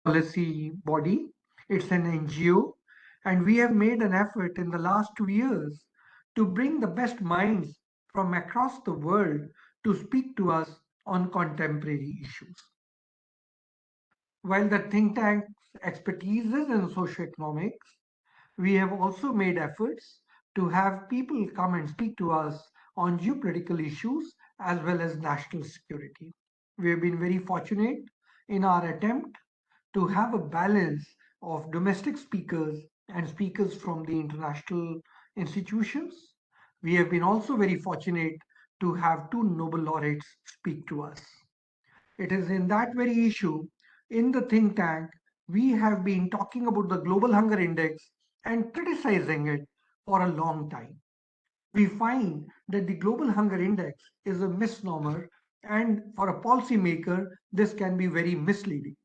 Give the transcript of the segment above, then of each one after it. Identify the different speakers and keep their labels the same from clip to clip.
Speaker 1: policy body, it's an NGO, and we have made an effort in the last 2 years to bring the best minds from across the world to speak to us on contemporary issues. While the think tank's expertise is in socioeconomics, we have also made efforts to have people come and speak to us on geopolitical issues as well as national security. We have been very fortunate in our attempt to have a balance of domestic speakers and speakers from the international institutions. We have been also very fortunate to have two Nobel laureates speak to us. It is in that very issue, in the think tank, we have been talking about the Global Hunger Index and criticizing it for a long time. We find that the Global Hunger Index is a misnomer, and for a policymaker, this can be very misleading.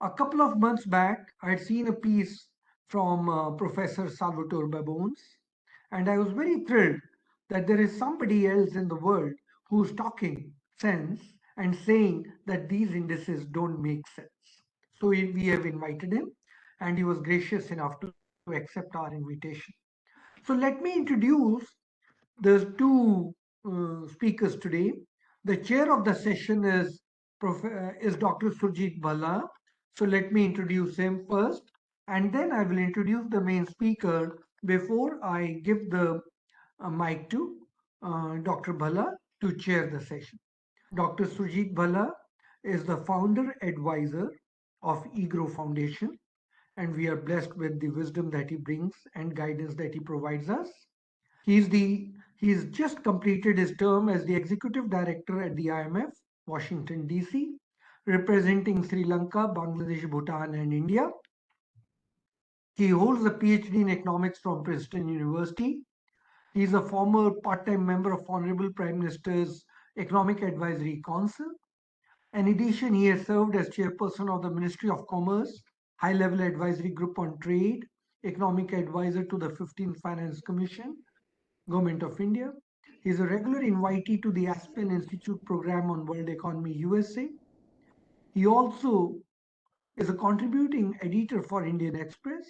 Speaker 1: A couple of months back, I had seen a piece from Professor Salvatore Babones, and I was very thrilled that there is somebody else in the world who's talking sense and saying that these indices don't make sense. So we have invited him, and he was gracious enough to accept our invitation. So let me introduce the two speakers today. The chair of the session is Dr. Surjit Bhalla. So let me introduce him first, and then I will introduce the main speaker before I give the mic to Dr. Bhalla to chair the session. Dr. Surjit Bhalla is the founder advisor of EGROW Foundation, and we are blessed with the wisdom that he brings and guidance that he provides us. He's just completed his term as the executive director at the IMF, Washington DC, representing Sri Lanka, Bangladesh, Bhutan, and India. He holds a PhD in economics from Princeton University. He is a former part-time member of Honorable Prime Minister's Economic Advisory Council. In addition, he has served as chairperson of the Ministry of Commerce, High-Level Advisory Group on Trade, economic advisor to the 15th Finance Commission, Government of India. He is a regular invitee to the Aspen Institute program on World Economy USA. He also is a contributing editor for Indian Express,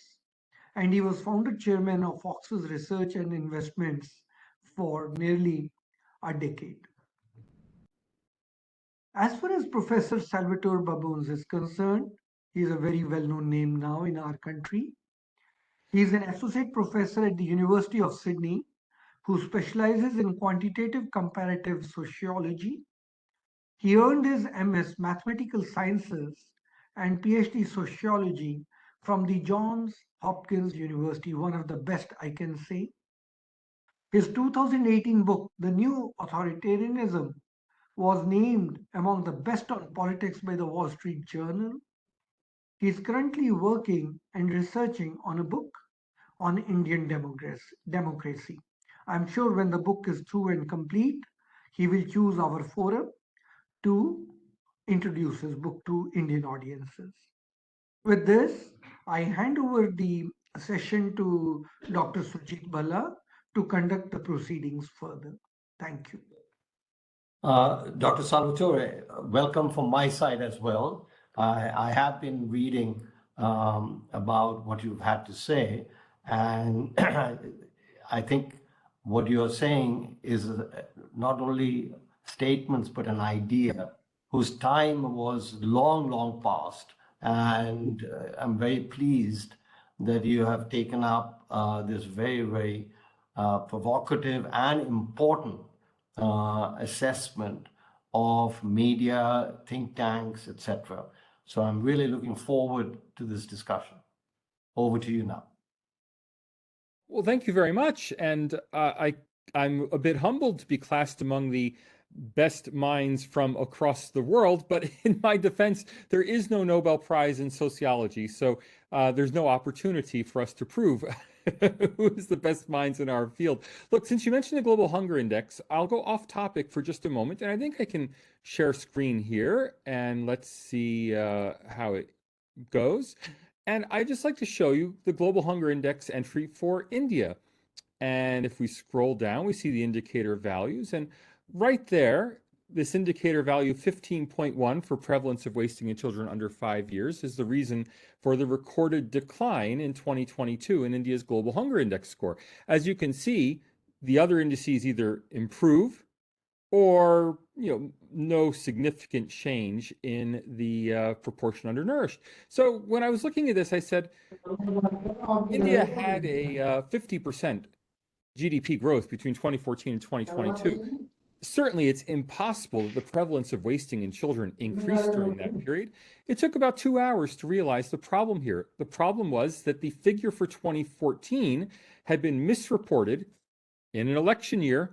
Speaker 1: and he was founder chairman of Fox's Research and Investments for nearly a decade. As far as Professor Salvatore Babones is concerned, he is a very well-known name now in our country. He is an associate professor at the University of Sydney who specializes in quantitative comparative sociology. He earned his MS Mathematical Sciences and PhD Sociology from the Johns Hopkins University, one of the best I can say. His 2018 book, The New Authoritarianism, was named among the best on politics by the Wall Street Journal. He is currently working and researching on a book on Indian democracy. I'm sure when the book is through and complete, he will choose our forum to introduce his book to Indian audiences. With this, I hand over the session to Dr. Surjit Bhalla to conduct the proceedings further. Thank you.
Speaker 2: Dr. Salvatore, welcome from my side as well. I have been reading about what you've had to say, and I think what you're saying is not only statements, but an idea whose time was long, long past. And I'm very pleased that you have taken up this very, very provocative and important assessment of media, think tanks, etc. So I'm really looking forward to this discussion. Over to you now.
Speaker 3: Well, thank you very much. And I'm a bit humbled to be classed among the best minds from across the world, but in my defense, there is no Nobel Prize in sociology, so there's no opportunity for us to prove who is the best minds in our field. Look, since you mentioned the Global Hunger Index, I'll go off topic for just a moment, and I think I can share screen here, and let's see how it goes. And I'd just like to show you the Global Hunger Index entry for India. And if we scroll down, we see the indicator values, and right there, this indicator value 15.1 for prevalence of wasting in children under 5 years is the reason for the recorded decline in 2022 in India's global hunger index score. As you can see, the other indices either improve or no significant change in the proportion undernourished. So when I was looking at this, I said, India had a 50% GDP growth between 2014 and 2022. Certainly, it's impossible that the prevalence of wasting in children increased during that period. It took about 2 hours to realize the problem here. The problem was that the figure for 2014 had been misreported in an election year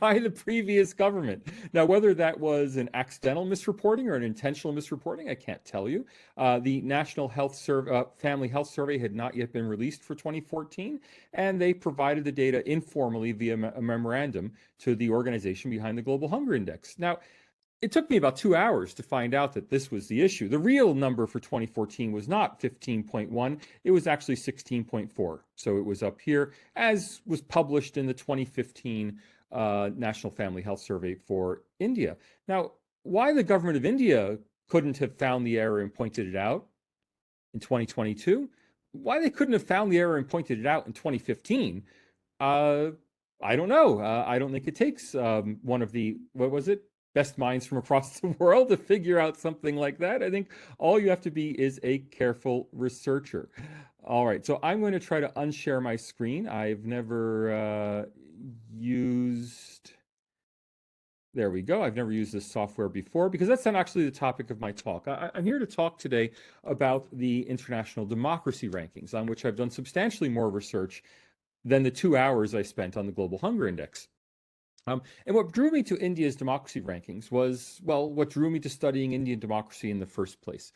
Speaker 3: by the previous government. Now, whether that was an accidental misreporting or an intentional misreporting, I can't tell you. The National Family Health Survey had not yet been released for 2014, and they provided the data informally via a memorandum to the organization behind the Global Hunger Index. Now, it took me about 2 hours to find out that this was the issue. The real number for 2014 was not 15.1, it was actually 16.4. So it was up here, as was published in the 2015 National Family Health Survey for India. Now, why the government of India couldn't have found the error and pointed it out in 2022, why they couldn't have found the error and pointed it out in 2015, I don't know. I don't think it takes one of the, what was it? Best minds from across the world to figure out something like that. I think all you have to be is a careful researcher. All right, so I'm going to try to unshare my screen. I've never used, there we go. I've never used this software before because that's not actually the topic of my talk. I'm here to talk today about the international democracy rankings, on which I've done substantially more research than the 2 hours I spent on the Global Hunger Index. And what drew me to India's democracy rankings was, well, what drew me to studying Indian democracy in the first place.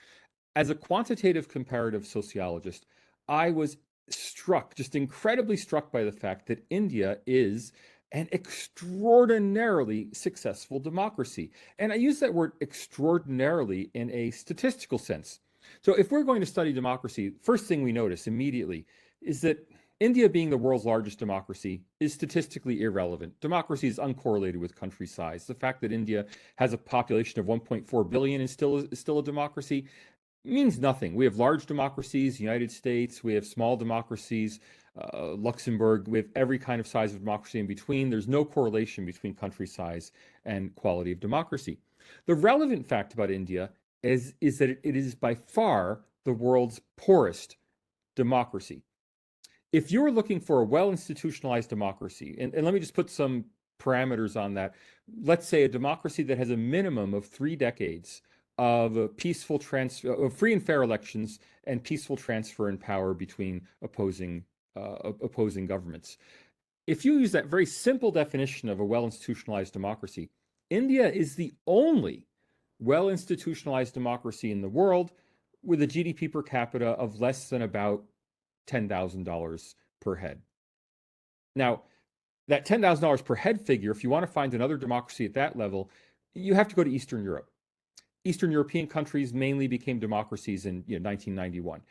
Speaker 3: As a quantitative comparative sociologist, I was struck, just incredibly struck by the fact that India is an extraordinarily successful democracy. And I use that word extraordinarily in a statistical sense. So if we're going to study democracy, first thing we notice immediately is that India, being the world's largest democracy, is statistically irrelevant. Democracy is uncorrelated with country size. The fact that India has a population of 1.4 billion and is still a democracy means nothing. We have large democracies, United States, we have small democracies, Luxembourg, we have every kind of size of democracy in between. There's no correlation between country size and quality of democracy. The relevant fact about India is that it is by far the world's poorest democracy. If you're looking for a well-institutionalized democracy, and let me just put some parameters on that. Let's say a democracy that has a minimum of 3 decades of peaceful free and fair elections and peaceful transfer in power between opposing governments. If you use that very simple definition of a well-institutionalized democracy, India is the only well-institutionalized democracy in the world with a GDP per capita of less than about $10,000 per head. Now, that $10,000 per head figure, if you want to find another democracy at that level, you have to go to Eastern Europe. Eastern European countries mainly became democracies in 1991.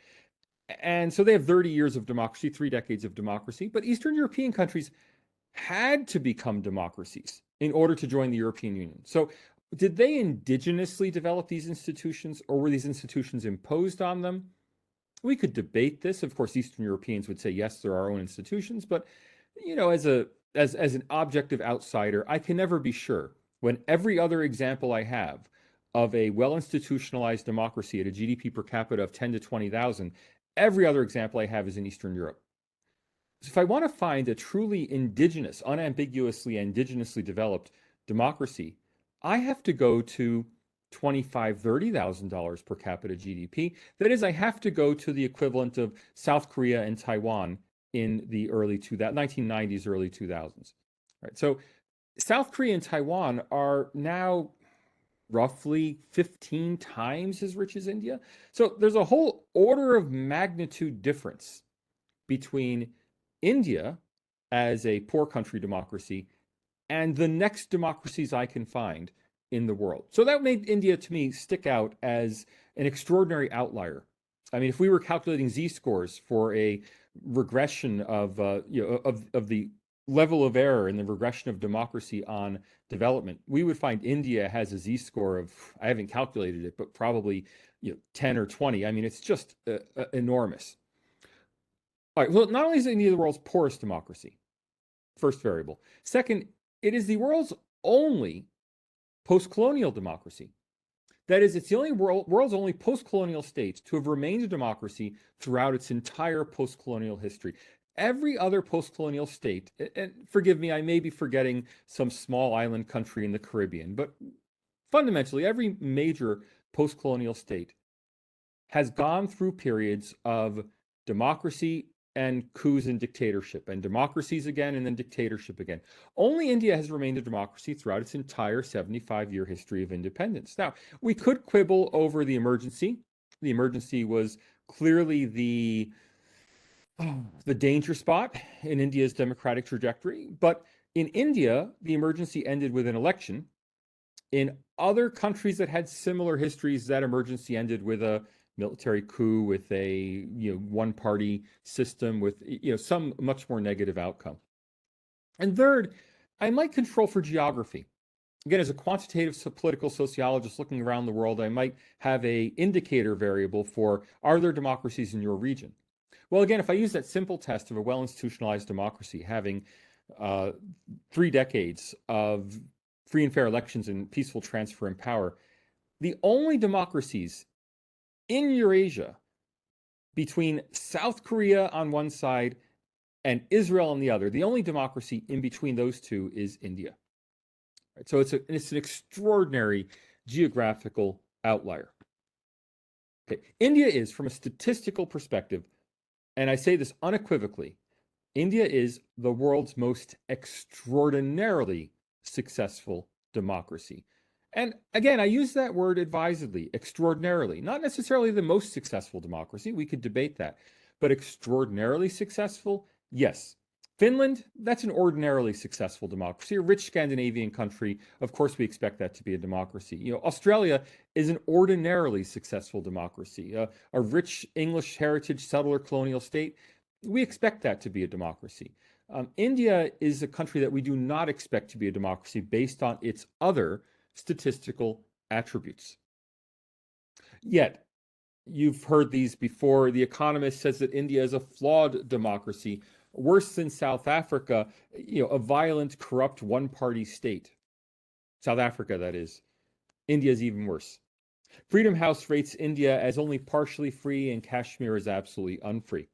Speaker 3: And so they have 30 years of democracy, 3 decades of democracy, but Eastern European countries had to become democracies in order to join the European Union. So did they indigenously develop these institutions, or were these institutions imposed on them? We could debate this. Of course, Eastern Europeans would say, yes, there are our own institutions. But, as an objective outsider, I can never be sure when every other example I have of a well-institutionalized democracy at a GDP per capita of 10 to 20,000, every other example I have is in Eastern Europe. So if I want to find a truly indigenous, unambiguously indigenously developed democracy, I have to go to $25,000, $30,000 per capita GDP. That is, I have to go to the equivalent of South Korea and Taiwan in the 1990s, early 2000s. Right. So South Korea and Taiwan are now roughly 15 times as rich as India. So there's a whole order of magnitude difference between India as a poor country democracy and the next democracies I can find in the world. So that made India, to me, stick out as an extraordinary outlier. I mean, if we were calculating z-scores for a regression of the level of error in the regression of democracy on development, we would find India has a z-score of, I haven't calculated it, but probably 10 or 20. I mean, it's just enormous. All right, well, not only is India the world's poorest democracy, first variable. Second, it is the world's only post-colonial democracy. That is, it's the only world's only post-colonial state to have remained a democracy throughout its entire post-colonial history. Every other post-colonial state, and forgive me, I may be forgetting some small island country in the Caribbean, but fundamentally, every major post-colonial state has gone through periods of democracy and coups and dictatorship, and democracies again, and then dictatorship again. Only India has remained a democracy throughout its entire 75-year history of independence. Now, we could quibble over the emergency. The emergency was clearly the danger spot in India's democratic trajectory. But in India, the emergency ended with an election. In other countries that had similar histories, that emergency ended with a military coup, with a one-party system, with some much more negative outcome. And third, I might control for geography. Again, as a quantitative political sociologist looking around the world, I might have a indicator variable for, are there democracies in your region? Well, again, if I use that simple test of a well-institutionalized democracy having 3 decades of free and fair elections and peaceful transfer in power, the only democracies in Eurasia between South Korea on one side and Israel on the other, the only democracy in between those two is India. Right? So it's an extraordinary geographical outlier. Okay. India is, from a statistical perspective, and I say this unequivocally, India is the world's most extraordinarily successful democracy. And again, I use that word advisedly, extraordinarily. Not necessarily the most successful democracy, we could debate that, but extraordinarily successful, yes. Finland, that's an ordinarily successful democracy. A rich Scandinavian country, of course we expect that to be a democracy. Australia is an ordinarily successful democracy. A rich English heritage settler colonial state, we expect that to be a democracy. India is a country that we do not expect to be a democracy based on its other statistical attributes. Yet, you've heard these before. The Economist says that India is a flawed democracy, worse than South Africa, a violent, corrupt one-party state. South Africa, that is. India is even worse. Freedom House rates India as only partially free, and Kashmir is absolutely unfree.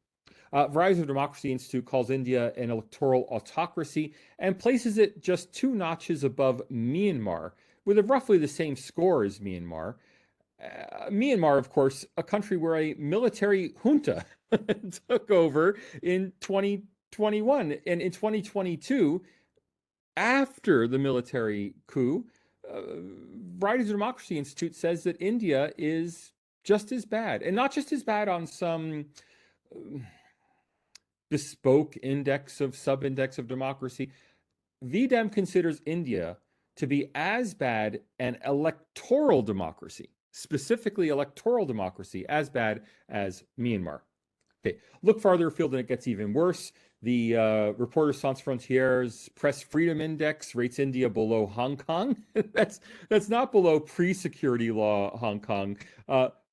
Speaker 3: Verizon Democracy Institute calls India an electoral autocracy and places it just 2 notches above Myanmar, with roughly the same score as Myanmar. Myanmar, of course, a country where a military junta took over in 2021. And in 2022, after the military coup, Verizon Democracy Institute says that India is just as bad, and not just as bad on some bespoke sub-index of democracy. VDEM considers India to be as bad an electoral democracy, specifically electoral democracy, as bad as Myanmar. Okay, look farther afield and it gets even worse. The Reporters Sans Frontières Press Freedom Index rates India below Hong Kong. that's not below pre-security law Hong Kong.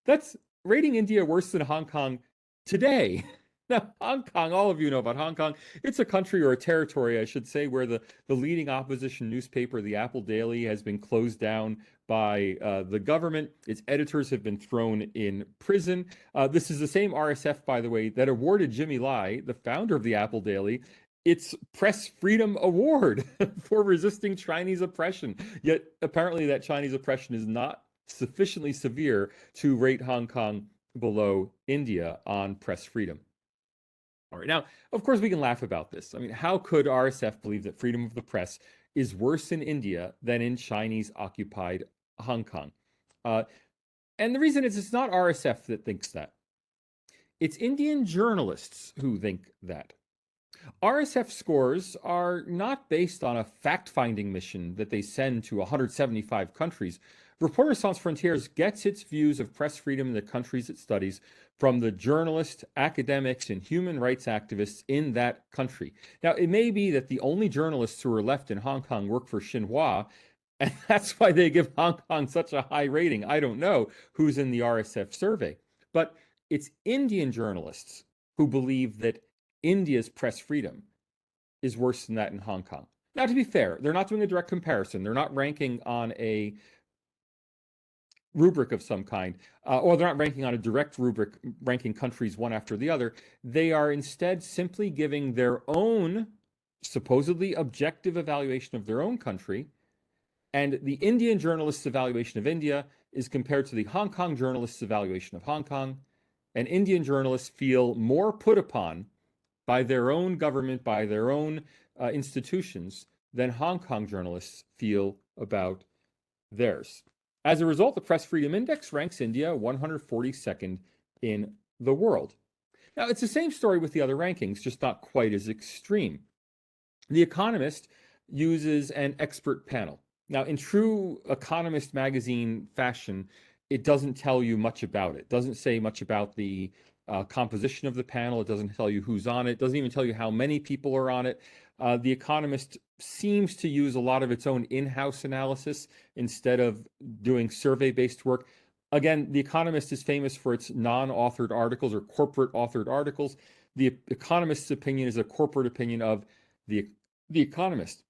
Speaker 3: That's rating India worse than Hong Kong today. Now, Hong Kong, all of you know about Hong Kong. It's a country, or a territory, I should say, where the leading opposition newspaper, the Apple Daily, has been closed down by the government. Its editors have been thrown in prison. This is the same RSF, by the way, that awarded Jimmy Lai, the founder of the Apple Daily, its Press Freedom Award for resisting Chinese oppression. Yet, apparently, that Chinese oppression is not sufficiently severe to rate Hong Kong below India on press freedom. All right. Now, of course, we can laugh about this. I mean, how could RSF believe that freedom of the press is worse in India than in Chinese-occupied Hong Kong? And the reason is it's not RSF that thinks that. It's Indian journalists who think that. RSF scores are not based on a fact-finding mission that they send to 175 countries. Reporters Sans Frontières gets its views of press freedom in the countries it studies from the journalists, academics, and human rights activists in that country. Now, it may be that the only journalists who are left in Hong Kong work for Xinhua, and that's why they give Hong Kong such a high rating. I don't know who's in the RSF survey, but it's Indian journalists who believe that India's press freedom is worse than that in Hong Kong. Now, to be fair, they're not doing a direct comparison. They're not ranking on a rubric of some kind, or they're not ranking on a direct rubric, ranking countries one after the other. They are instead simply giving their own supposedly objective evaluation of their own country. And the Indian journalists' evaluation of India is compared to the Hong Kong journalists' evaluation of Hong Kong. And Indian journalists feel more put upon by their own government, by their own institutions, than Hong Kong journalists feel about theirs. As a result, the Press Freedom Index ranks India 142nd in the world. Now, it's the same story with the other rankings, just not quite as extreme. The Economist uses an expert panel. Now, in true Economist magazine fashion, it doesn't tell you much about it. It doesn't say much about the composition of the panel. It doesn't tell you who's on it. It doesn't even tell you how many people are on it. The Economist seems to use a lot of its own in-house analysis instead of doing survey-based work. Again, The Economist is famous for its non-authored articles or corporate authored articles. The Economist's opinion is a corporate opinion of the Economist.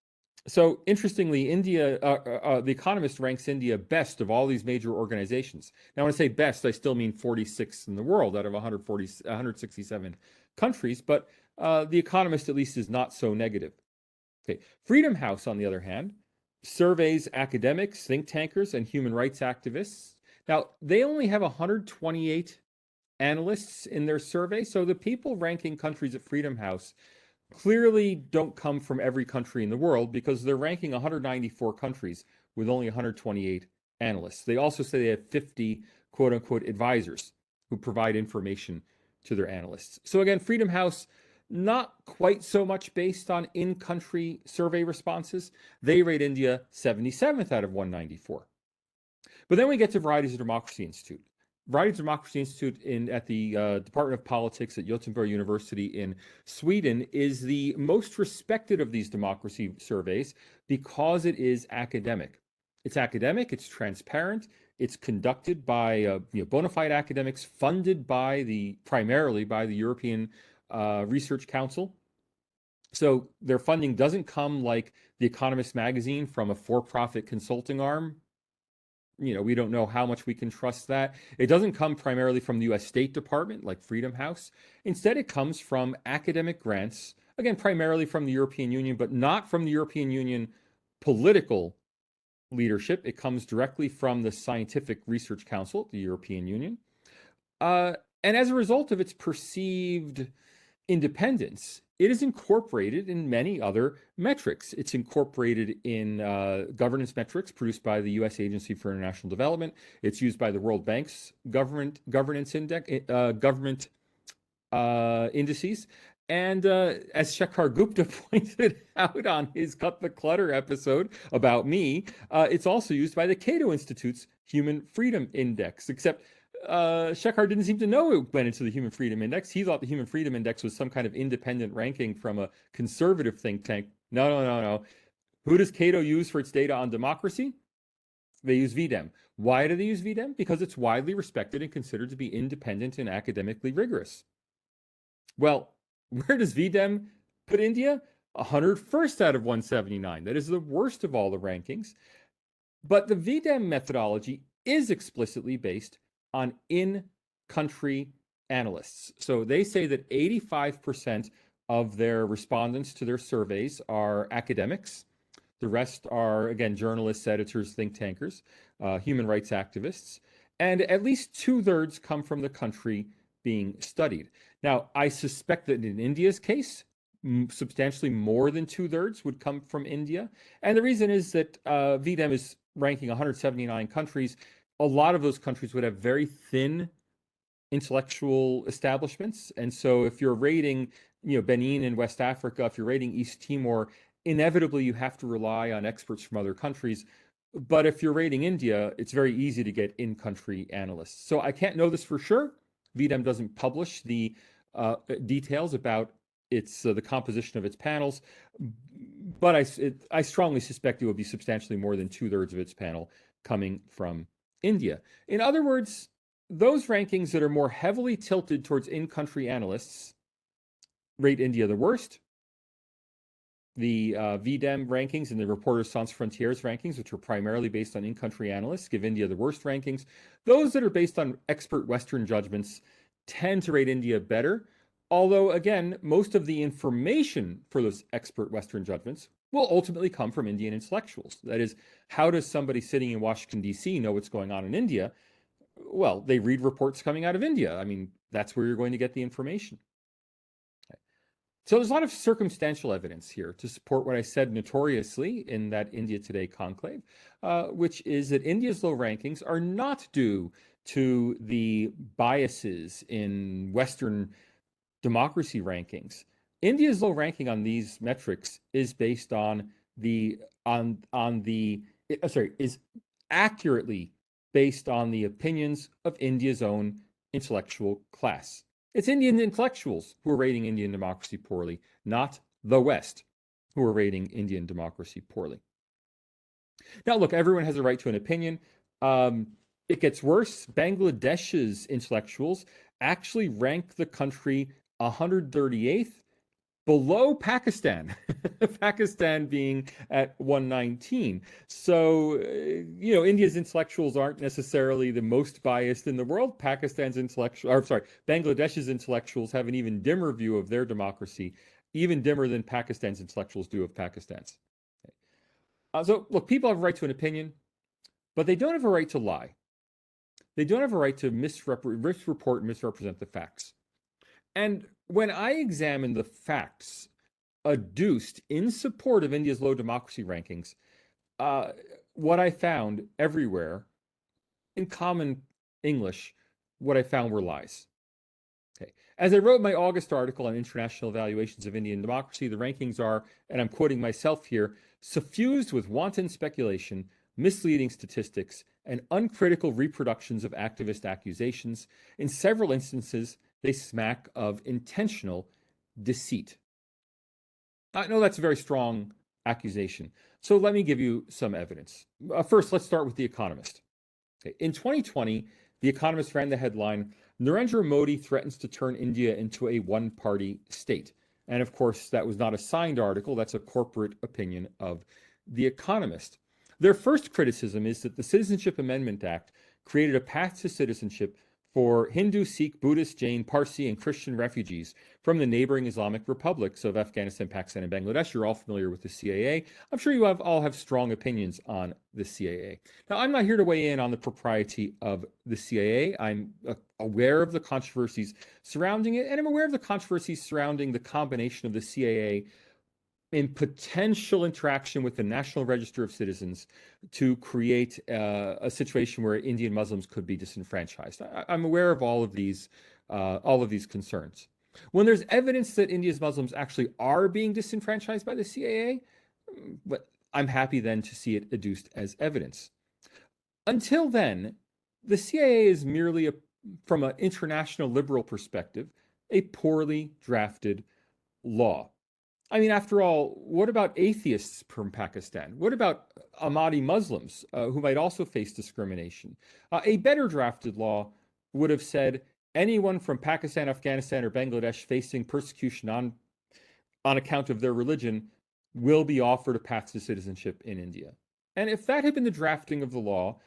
Speaker 3: So interestingly, The Economist ranks India best of all these major organizations. Now, when I say best, I still mean 46th in the world out of 167 countries, but The Economist at least is not so negative. Okay. Freedom House, on the other hand, surveys academics, think tankers, and human rights activists. Now, they only have 128 analysts in their survey, so the people ranking countries at Freedom House clearly don't come from every country in the world because they're ranking 194 countries with only 128 analysts. They also say they have 50 quote unquote advisors who provide information to their analysts. So again, Freedom House, not quite so much based on in-country survey responses. They rate India 77th out of 194. But then we get to Varieties of Democracy Institute. Varieties of Democracy Institute at the Department of Politics at Göteborg University in Sweden is the most respected of these democracy surveys because it is academic. It's academic, it's transparent, it's conducted by bona fide academics funded primarily by the European Research Council. So their funding doesn't come like The Economist magazine from a for-profit consulting arm. We don't know how much we can trust that. It doesn't come primarily from the US State Department like Freedom House. Instead, it comes from academic grants, again, primarily from the European Union, but not from the European Union political leadership. It comes directly from the Scientific Research Council, the European Union. And as a result of its perceived independence, it is incorporated in many other metrics. It's incorporated in governance metrics produced by the U.S. Agency for International Development. It's used by the World Bank's governance index, government indices. And as Shekhar Gupta pointed out on his Cut the Clutter episode about me, it's also used by the Cato Institute's Human Freedom Index, except Shekhar didn't seem to know it went into the Human Freedom Index. He thought the Human Freedom Index was some kind of independent ranking from a conservative think tank. No. Who does Cato use for its data on democracy? They use VDEM. Why do they use VDEM? Because it's widely respected and considered to be independent and academically rigorous. Well, where does VDEM put India? 101st out of 179. That is the worst of all the rankings. But the VDEM methodology is explicitly based on in-country analysts. So they say that 85% of their respondents to their surveys are academics. The rest are, again, journalists, editors, think tankers, human rights activists, and at least 2/3 come from the country being studied. Now, I suspect that in India's case, substantially more than 2/3 would come from India. And the reason is that VDEM is ranking 179 countries. A lot of those countries would have very thin intellectual establishments. And so if you're rating, Benin in West Africa, if you're rating East Timor, inevitably you have to rely on experts from other countries But if you're rating India, it's very easy to get in-country analysts. So I can't know this for sure. VDEM doesn't publish the details about the composition of its panels, but I strongly suspect it would be substantially more than 2/3 of its panel coming from India. In other words, those rankings that are more heavily tilted towards in-country analysts rate India the worst. The VDEM rankings and the Reporters Sans Frontières rankings, which are primarily based on in-country analysts, give India the worst rankings. Those that are based on expert Western judgments tend to rate India better. Although, again, most of the information for those expert Western judgments will ultimately come from Indian intellectuals. That is, how does somebody sitting in Washington, D.C. know what's going on in India? Well, they read reports coming out of India. I mean, that's where you're going to get the information. So there's a lot of circumstantial evidence here to support what I said notoriously in that India Today conclave, which is that India's low rankings are not due to the biases in Western democracy rankings. India's low ranking on these metrics is based on is accurately based on the opinions of India's own intellectual class. It's Indian intellectuals who are rating Indian democracy poorly, not the West who are rating Indian democracy poorly. Now, look, everyone has a right to an opinion. It gets worse. Bangladesh's intellectuals actually rank the country 138th, below Pakistan, Pakistan being at 119. So, India's intellectuals aren't necessarily the most biased in the world. Bangladesh's intellectuals have an even dimmer view of their democracy, even dimmer than Pakistan's intellectuals do of Pakistan's. So, look, people have a right to an opinion, but they don't have a right to lie. They don't have a right to misreport and misrepresent the facts. And when I examine the facts adduced in support of India's low democracy rankings, what I found everywhere, in common English, what I found were lies. Okay. As I wrote my August article on international evaluations of Indian democracy, the rankings are, and I'm quoting myself here, suffused with wanton speculation, misleading statistics, and uncritical reproductions of activist accusations. In several instances, they smack of intentional deceit. I know that's a very strong accusation. So let me give you some evidence. First, let's start with The Economist. Okay. In 2020, The Economist ran the headline, Narendra Modi threatens to turn India into a one-party state. And of course, that was not a signed article. That's a corporate opinion of The Economist. Their first criticism is that the Citizenship Amendment Act created a path to citizenship for Hindu, Sikh, Buddhist, Jain, Parsi, and Christian refugees from the neighboring Islamic republics of Afghanistan, Pakistan, and Bangladesh. You're all familiar with the CAA. I'm sure you all have strong opinions on the CAA. Now, I'm not here to weigh in on the propriety of the CAA. I'm aware of the controversies surrounding it, and I'm aware of the controversies surrounding the combination of the CAA in potential interaction with the National Register of Citizens to create a situation where Indian Muslims could be disenfranchised. I'm aware of all of these concerns. When there's evidence that India's Muslims actually are being disenfranchised by the CAA, but I'm happy then to see it adduced as evidence. Until then, the CAA is merely, from an international liberal perspective, a poorly drafted law. I mean, after all, what about atheists from Pakistan? What about Ahmadi Muslims who might also face discrimination? A better drafted law would have said anyone from Pakistan, Afghanistan, or Bangladesh facing persecution on account of their religion will be offered a path to citizenship in India. And if that had been the drafting of the law,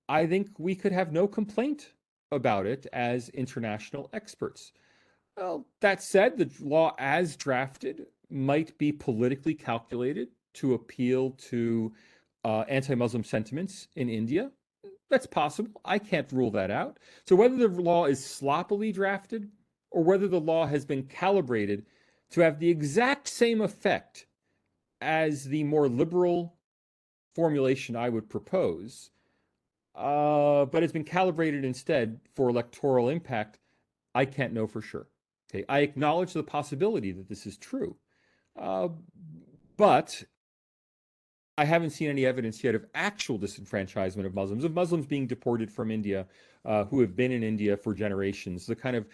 Speaker 3: I think we could have no complaint about it as international experts. Well, that said, the law as drafted might be politically calculated to appeal to anti-Muslim sentiments in India. That's possible. I can't rule that out. So whether the law is sloppily drafted or whether the law has been calibrated to have the exact same effect as the more liberal formulation I would propose, but it's been calibrated instead for electoral impact, I can't know for sure. Okay, I acknowledge the possibility that this is true. But I haven't seen any evidence yet of actual disenfranchisement of Muslims being deported from India, who have been in India for generations, the kind of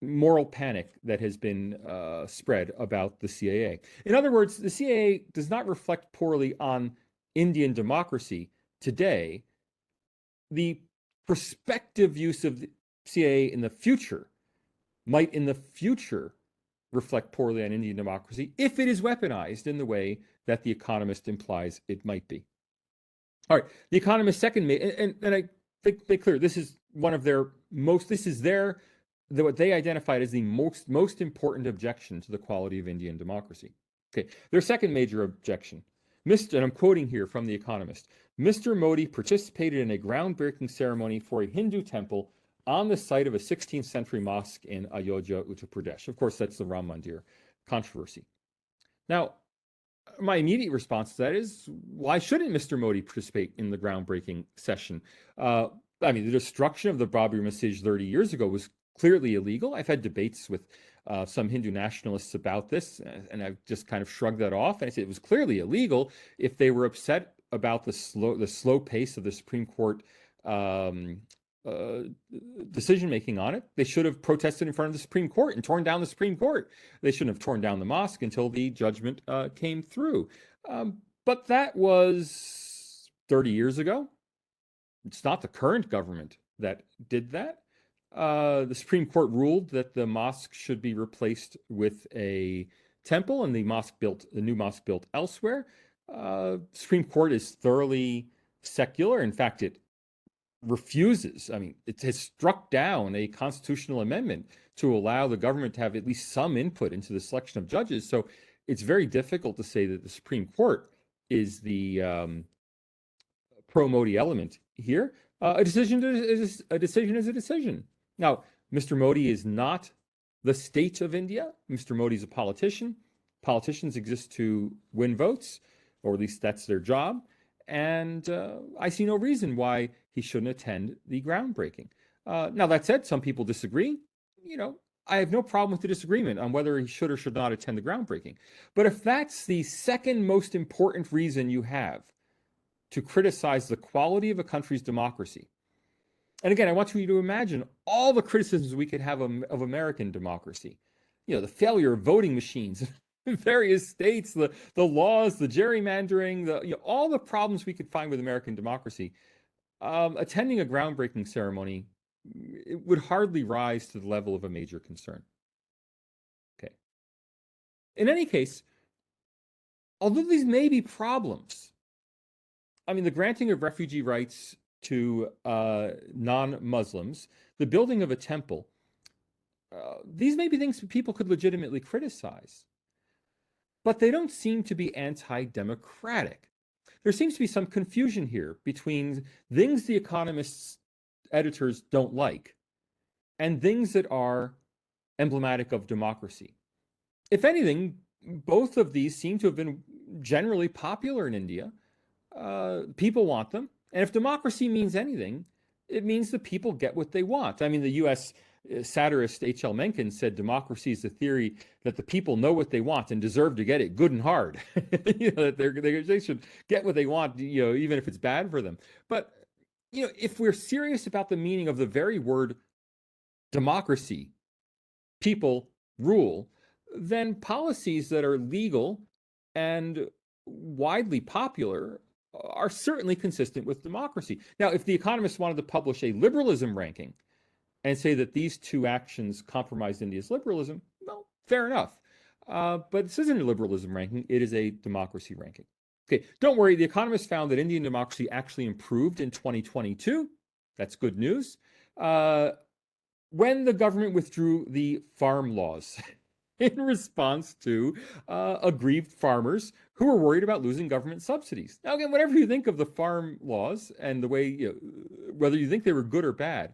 Speaker 3: moral panic that has been spread about the CAA. In other words, the CAA does not reflect poorly on Indian democracy today. The prospective use of the CAA in the future might in the future reflect poorly on Indian democracy if it is weaponized in the way that The Economist implies it might be. All right, The Economist second, and I think they clear this is one of their most. This is their what they identified as the most important objection to the quality of Indian democracy. Okay, their second major objection, and I'm quoting here from The Economist: Mr. Modi participated in a groundbreaking ceremony for a Hindu temple on the site of a 16th century mosque in Ayodhya, Uttar Pradesh. Of course, that's the Ram Mandir controversy. Now, my immediate response to that is, why shouldn't Mr. Modi participate in the groundbreaking session? I mean, the destruction of the Babri Masjid 30 years ago was clearly illegal. I've had debates with some Hindu nationalists about this, and I've just kind of shrugged that off. And I said it was clearly illegal. If they were upset about the slow pace of the Supreme Court decision making on it, they should have protested in front of the Supreme Court and torn down the Supreme Court. They shouldn't have torn down the mosque until the judgment came through. But that was 30 years ago. It's not the current government that did that. The Supreme Court ruled that the mosque should be replaced with a temple, and the new mosque built elsewhere. Supreme Court is thoroughly secular. In fact, it refuses, I mean, it has struck down a constitutional amendment to allow the government to have at least some input into the selection of judges. So it's very difficult to say that the Supreme Court is the pro-Modi element here. A decision is a decision. Now, Mr. Modi is not the state of India. Mr. Modi is a politician. Politicians exist to win votes, or at least that's their job. And I see no reason why he shouldn't attend the groundbreaking. Now, that said, some people disagree. I have no problem with the disagreement on whether he should or should not attend the groundbreaking. But if that's the second most important reason you have to criticize the quality of a country's democracy, and again, I want you to imagine all the criticisms we could have of American democracy. The failure of voting machines in various states, the laws, the gerrymandering, all the problems we could find with American democracy. Attending a groundbreaking ceremony, it would hardly rise to the level of a major concern. Okay. In any case, although these may be problems, I mean, the granting of refugee rights to non-Muslims, the building of a temple, these may be things that people could legitimately criticize, but they don't seem to be anti-democratic. There seems to be some confusion here between things The Economist's editors don't like and things that are emblematic of democracy. If anything, both of these seem to have been generally popular in India. People want them. And if democracy means anything, it means the people get what they want. I mean, the U.S. satirist H.L. Mencken said democracy is the theory that the people know what they want and deserve to get it good and hard. That they should get what they want, even if it's bad for them. But, if we're serious about the meaning of the very word democracy, people rule, then policies that are legal and widely popular are certainly consistent with democracy. Now, if The Economist wanted to publish a liberalism ranking and say that these two actions compromised India's liberalism, well, fair enough. But this isn't a liberalism ranking, it is a democracy ranking. Okay, don't worry, The Economist found that Indian democracy actually improved in 2022. That's good news. When the government withdrew the farm laws in response to aggrieved farmers who were worried about losing government subsidies. Now, again, whatever you think of the farm laws and the way, whether you think they were good or bad,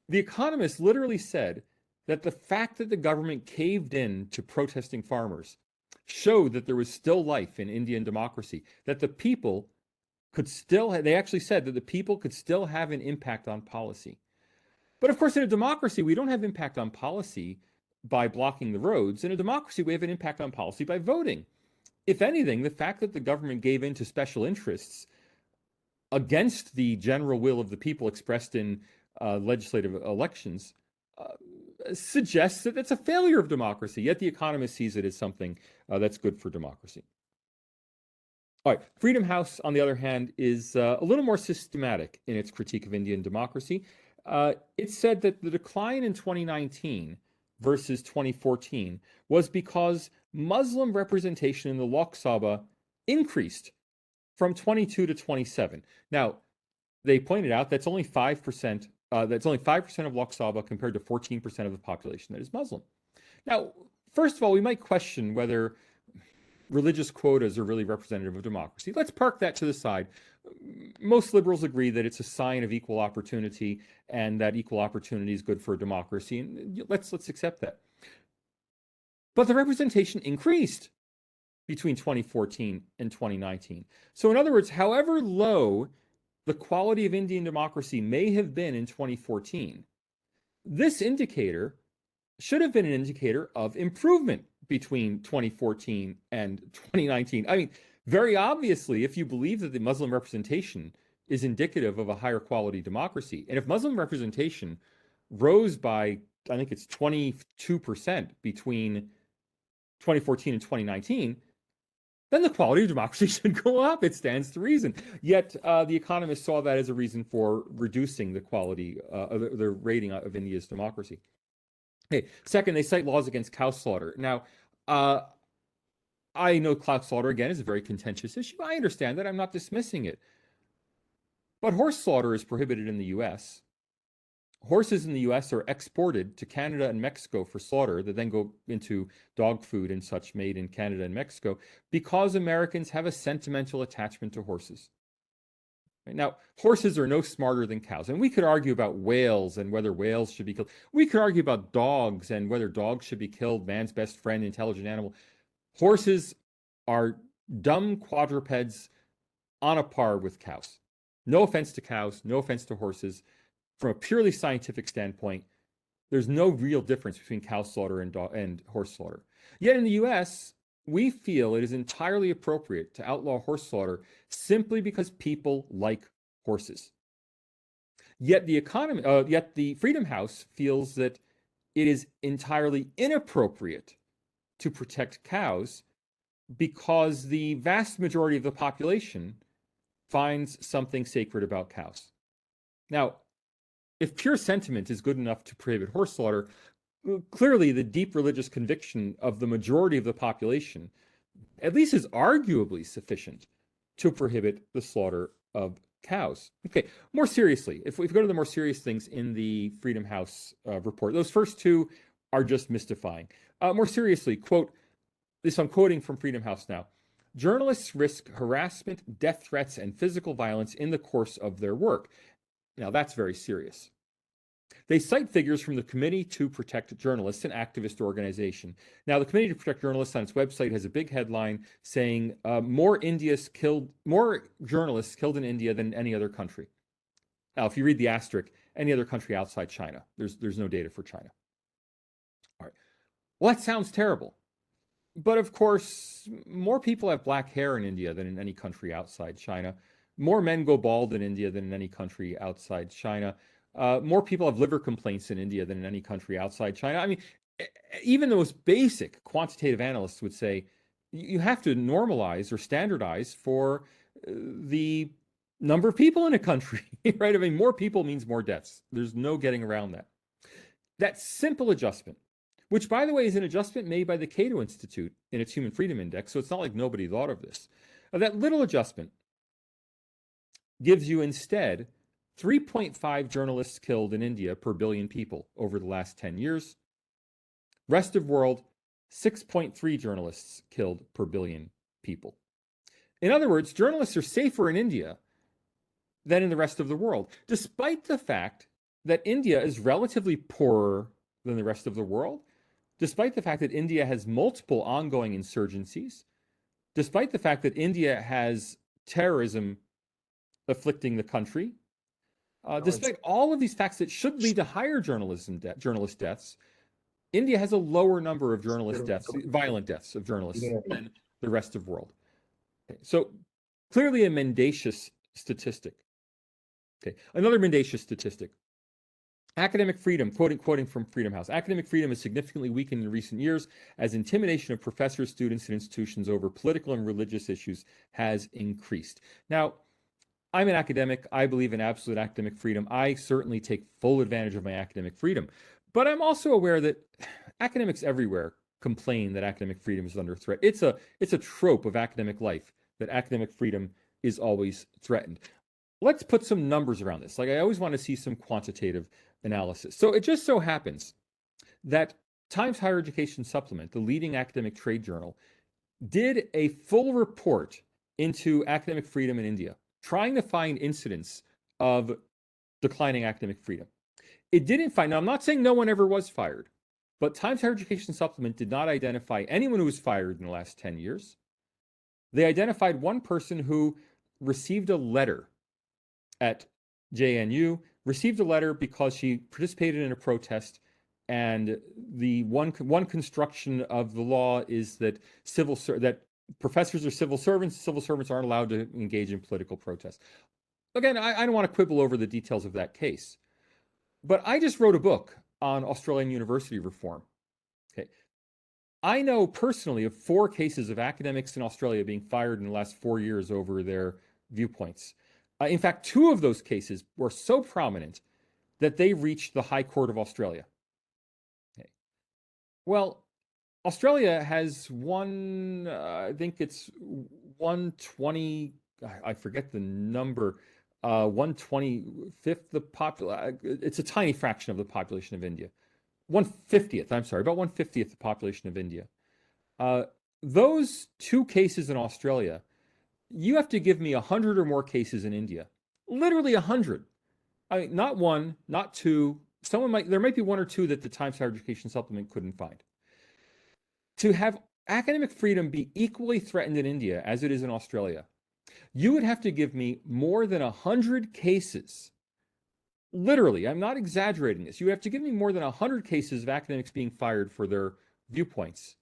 Speaker 3: The Economist literally said that the fact that the government caved in to protesting farmers showed that there was still life in Indian democracy, that the people could still, they actually said that the people could still have an impact on policy. But of course, in a democracy, we don't have impact on policy by blocking the roads. In a democracy, we have an impact on policy by voting. if anything, the fact that the government gave in to special interests against the general will of the people expressed in legislative elections suggests that it's a failure of democracy, yet the Economist sees it as something that's good for democracy. All right, Freedom House, on the other hand, is a little more systematic in its critique of Indian democracy. It said that the decline in 2019 versus 2014 was because Muslim representation in the Lok Sabha increased from 22 to 27. Now, they pointed out that's only 5%. That's only 5% of Lok Sabha compared to 14% of the population that is Muslim. Now, first of all, we might question whether religious quotas are really representative of democracy. Let's park that to the side. Most liberals agree that it's a sign of equal opportunity and that equal opportunity is good for a democracy. And let's accept that. But the representation increased between 2014 and 2019. So in other words, however low the quality of Indian democracy may have been in 2014, this indicator should have been an indicator of improvement between 2014 and 2019. I mean, very obviously, if you believe that the Muslim representation is indicative of a higher quality democracy, and if Muslim representation rose by, I think it's 22% between 2014 and 2019, then the quality of democracy should go up. It stands to reason. Yet the Economist saw that as a reason for reducing the quality, the rating of India's democracy. Okay. Second, they cite laws against cow slaughter. Now, I know cow slaughter, again, is a very contentious issue. I understand that. I'm not dismissing it. But horse slaughter is prohibited in the U.S. Horses in the U.S. are exported to Canada and Mexico for slaughter that then go into dog food and such made in Canada and Mexico because Americans have a sentimental attachment to horses. Now, horses are no smarter than cows. And we could argue about whales and whether whales should be killed. We could argue about dogs and whether dogs should be killed, man's best friend, intelligent animal. Horses are dumb quadrupeds on a par with cows. No offense to cows, no offense to horses. From a purely scientific standpoint, there's no real difference between cow slaughter and horse slaughter. Yet in the U.S., we feel it is entirely appropriate to outlaw horse slaughter simply because people like horses. Yet the Freedom House feels that it is entirely inappropriate to protect cows because the vast majority of the population finds something sacred about cows. Now, if pure sentiment is good enough to prohibit horse slaughter, clearly the deep religious conviction of the majority of the population at least is arguably sufficient to prohibit the slaughter of cows. Okay, more seriously, if we go to the more serious things in the Freedom House report, those first two are just mystifying. More seriously, quote, this I'm quoting from Freedom House now, journalists risk harassment, death threats, and physical violence in the course of their work. Now, that's very serious. They cite figures from the Committee to Protect Journalists, an activist organization. Now, the Committee to Protect Journalists on its website has a big headline saying more journalists killed in India than any other country. Now, if you read the asterisk, any other country outside China, there's no data for China. All right. Well, that sounds terrible. But of course, more people have black hair in India than in any country outside China. More men go bald in India than in any country outside China. More people have liver complaints in India than in any country outside China. I mean, even the most basic quantitative analysts would say you have to normalize or standardize for the number of people in a country, right? I mean, more people means more deaths. There's no getting around that. That simple adjustment, which, by the way, is an adjustment made by the Cato Institute in its Human Freedom Index, so it's not like nobody thought of this. That little adjustment gives you instead 3.5 journalists killed in India per billion people over the last 10 years. Rest of world, 6.3 journalists killed per billion people. In other words, journalists are safer in India than in the rest of the world, despite the fact that India is relatively poorer than the rest of the world, despite the fact that India has multiple ongoing insurgencies, despite the fact that India has terrorism afflicting the country, despite all of these facts that should lead to higher journalist deaths, India has a lower number of journalist deaths, violent deaths of journalists than the rest of the world. Okay. So clearly a mendacious statistic. Okay. Another mendacious statistic. Academic freedom, quoting from Freedom House, academic freedom is significantly weakened in recent years as intimidation of professors, students, and institutions over political and religious issues has increased. Now, I'm an academic. I believe in absolute academic freedom. I certainly take full advantage of my academic freedom. But I'm also aware that academics everywhere complain that academic freedom is under threat. It's a trope of academic life that academic freedom is always threatened. Let's put some numbers around this. Like, I always want to see some quantitative analysis. So it just so happens that Times Higher Education Supplement, the leading academic trade journal, did a full report into academic freedom in India, trying to find incidents of declining academic freedom. It didn't find, now I'm not saying no one ever was fired, but Times Higher Education Supplement did not identify anyone who was fired in the last 10 years. They identified one person who received a letter at JNU, received a letter because she participated in a protest, and the one construction of the law is that that professors are civil servants aren't allowed to engage in political protest. Again, I don't want to quibble over the details of that case, but I just wrote a book on Australian university reform. Okay. I know personally of 4 cases of academics in Australia being fired in the last 4 years over their viewpoints. In fact, 2 of those cases were so prominent that they reached the High Court of Australia. Okay. Well, Australia has I think it's 120, I forget the number, 125th the population. It's a tiny fraction of the population of India. 150th, I'm sorry, about 150th the population of India. Those 2 cases in Australia, you have to give me 100 or more cases in India. Literally 100. I mean, not 1, not 2. There might be 1 or 2 that the Times Higher Education Supplement couldn't find. To have academic freedom be equally threatened in India as it is in Australia, you would have to give me more than 100 cases. Literally, I'm not exaggerating this. You have to give me more than 100 cases of academics being fired for their viewpoints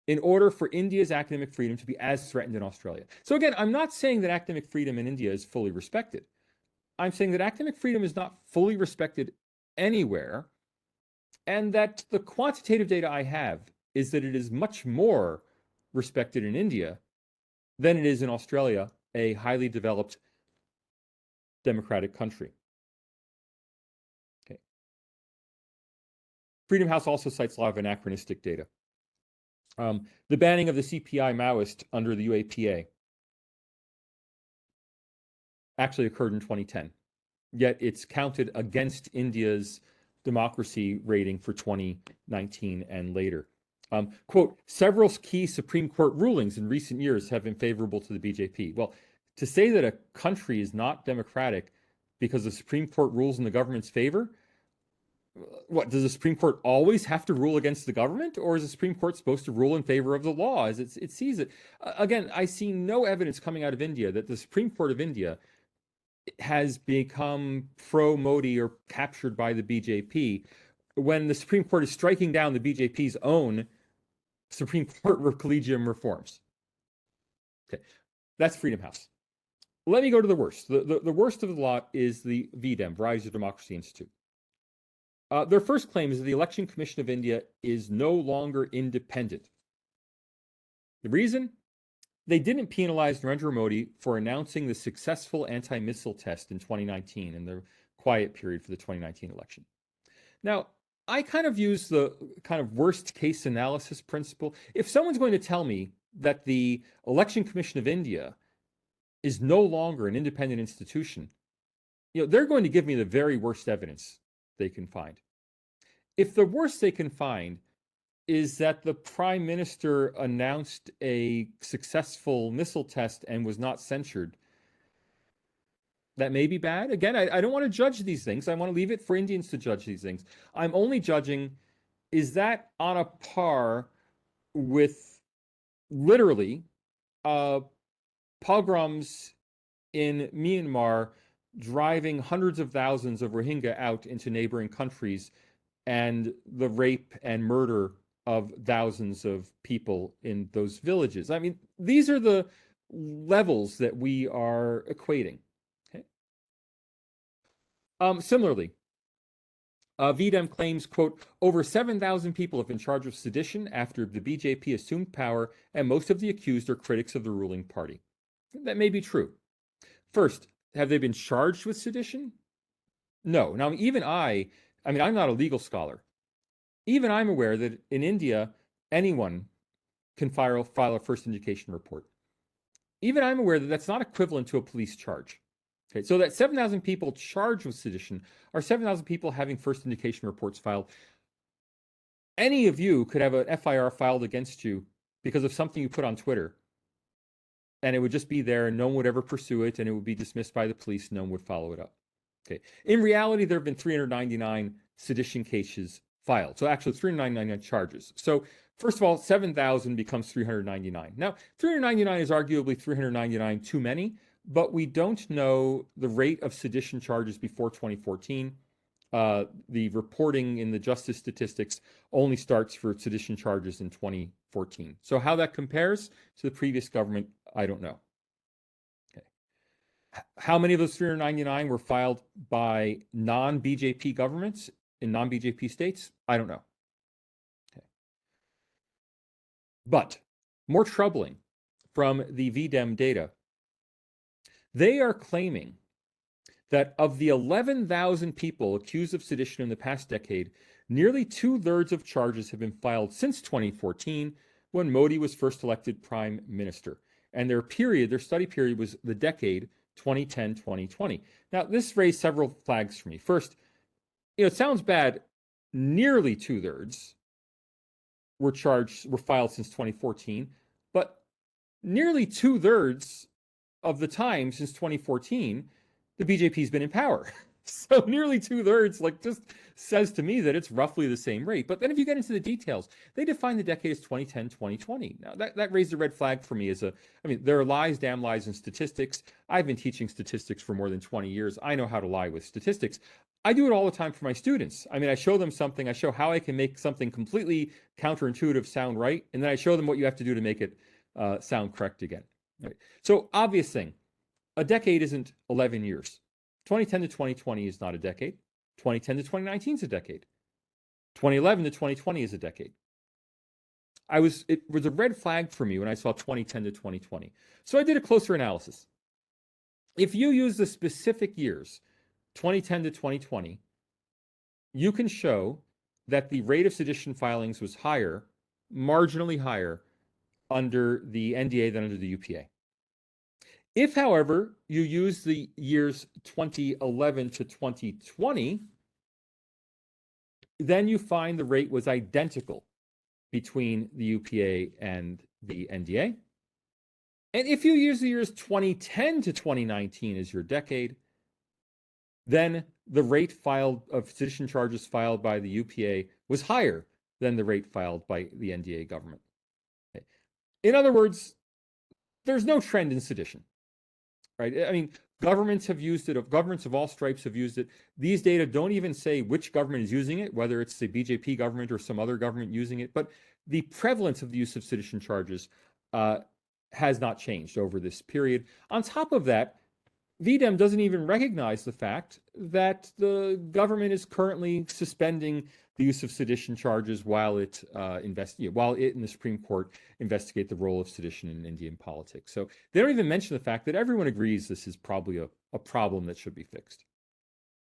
Speaker 3: in order for India's academic freedom to be as threatened in Australia. So again, I'm not saying that academic freedom in India is fully respected. I'm saying that academic freedom is not fully respected anywhere, and that the quantitative data I have is that it is much more respected in India than it is in Australia, a highly developed democratic country. Okay. Freedom House also cites a lot of anachronistic data. The banning of the CPI Maoist under the UAPA actually occurred in 2010, yet it's counted against India's democracy rating for 2019 and later. Quote, several key Supreme Court rulings in recent years have been favorable to the BJP. Well, to say that a country is not democratic because the Supreme Court rules in the government's favor, what, does the Supreme Court always have to rule against the government, or is the Supreme Court supposed to rule in favor of the law as it sees it? Again, I see no evidence coming out of India that the Supreme Court of India has become pro-Modi or captured by the BJP when the Supreme Court is striking down the BJP's own Supreme Court collegium reforms. Okay, that's Freedom House. Let me go to the worst. The worst of the lot is the VDEM, Varieties of Democracy Institute. Their first claim is that the Election Commission of India is no longer independent. The reason? They didn't penalize Narendra Modi for announcing the successful anti-missile test in 2019 in the quiet period for the 2019 election. Now, I kind of use the kind of worst case analysis principle. If someone's going to tell me that the Election Commission of India is no longer an independent institution, they're going to give me the very worst evidence they can find. If the worst they can find is that the Prime Minister announced a successful missile test and was not censured, that may be bad. Again, I don't want to judge these things. I want to leave it for Indians to judge these things. I'm only judging, is that on a par with literally pogroms in Myanmar driving hundreds of thousands of Rohingya out into neighboring countries and the rape and murder of thousands of people in those villages. I mean, these are the levels that we are equating. Okay. Similarly, VDEM claims, quote, over 7,000 people have been charged with sedition after the BJP assumed power, and most of the accused are critics of the ruling party. That may be true. First, have they been charged with sedition? No. Now, even I'm not a legal scholar. Even I'm aware that in India, anyone can file a first indication report. Even I'm aware that that's not equivalent to a police charge. Okay, so that 7,000 people charged with sedition are 7,000 people having first indication reports filed. Any of you could have an FIR filed against you because of something you put on Twitter, and it would just be there, and no one would ever pursue it, and it would be dismissed by the police, and no one would follow it up. Okay. In reality, there have been 399 sedition cases filed. So actually 399 charges. So first of all, 7,000 becomes 399. Now, 399 is arguably 399 too many, but we don't know the rate of sedition charges before 2014. The reporting in the justice statistics only starts for sedition charges in 2014. So how that compares to the previous government, I don't know. Okay. How many of those 399 were filed by non-BJP governments in non-BJP states? I don't know. Okay. But more troubling from the VDEM data, they are claiming that of the 11,000 people accused of sedition in the past decade, nearly 2/3 of charges have been filed since 2014, when Modi was first elected prime minister. And their study period was the decade 2010-2020. Now, this raised several flags for me. First, it sounds bad. Nearly 2/3 were filed since 2014, but nearly 2/3 of the time since 2014, the BJP's been in power. So nearly 2/3 just says to me that it's roughly the same rate. But then if you get into the details, they define the decade as 2010-2020. Now that raised a red flag for me there are lies, damn lies in statistics. I've been teaching statistics for more than 20 years. I know how to lie with statistics. I do it all the time for my students. I show them something. I show how I can make something completely counterintuitive sound right. And then I show them what you have to do to make it sound correct again. Right? So obvious thing, a decade isn't 11 years. 2010 to 2020 is not a decade. 2010 to 2019 is a decade. 2011 to 2020 is a decade. It was a red flag for me when I saw 2010 to 2020. So I did a closer analysis. If you use the specific years, 2010 to 2020, you can show that the rate of sedition filings was higher, marginally higher, under the NDA than under the UPA. If, however, you use the years 2011 to 2020, then you find the rate was identical between the UPA and the NDA. And if you use the years 2010 to 2019 as your decade, then the rate of sedition charges filed by the UPA was higher than the rate filed by the NDA government. Okay. In other words, there's no trend in sedition. Right? Governments have used it. Governments of all stripes have used it. These data don't even say which government is using it, whether it's the BJP government or some other government using it. But the prevalence of the use of sedition charges has not changed over this period. On top of that, VDEM doesn't even recognize the fact that the government is currently suspending the use of sedition charges while it and the Supreme Court investigate the role of sedition in Indian politics. So they don't even mention the fact that everyone agrees this is probably a problem that should be fixed.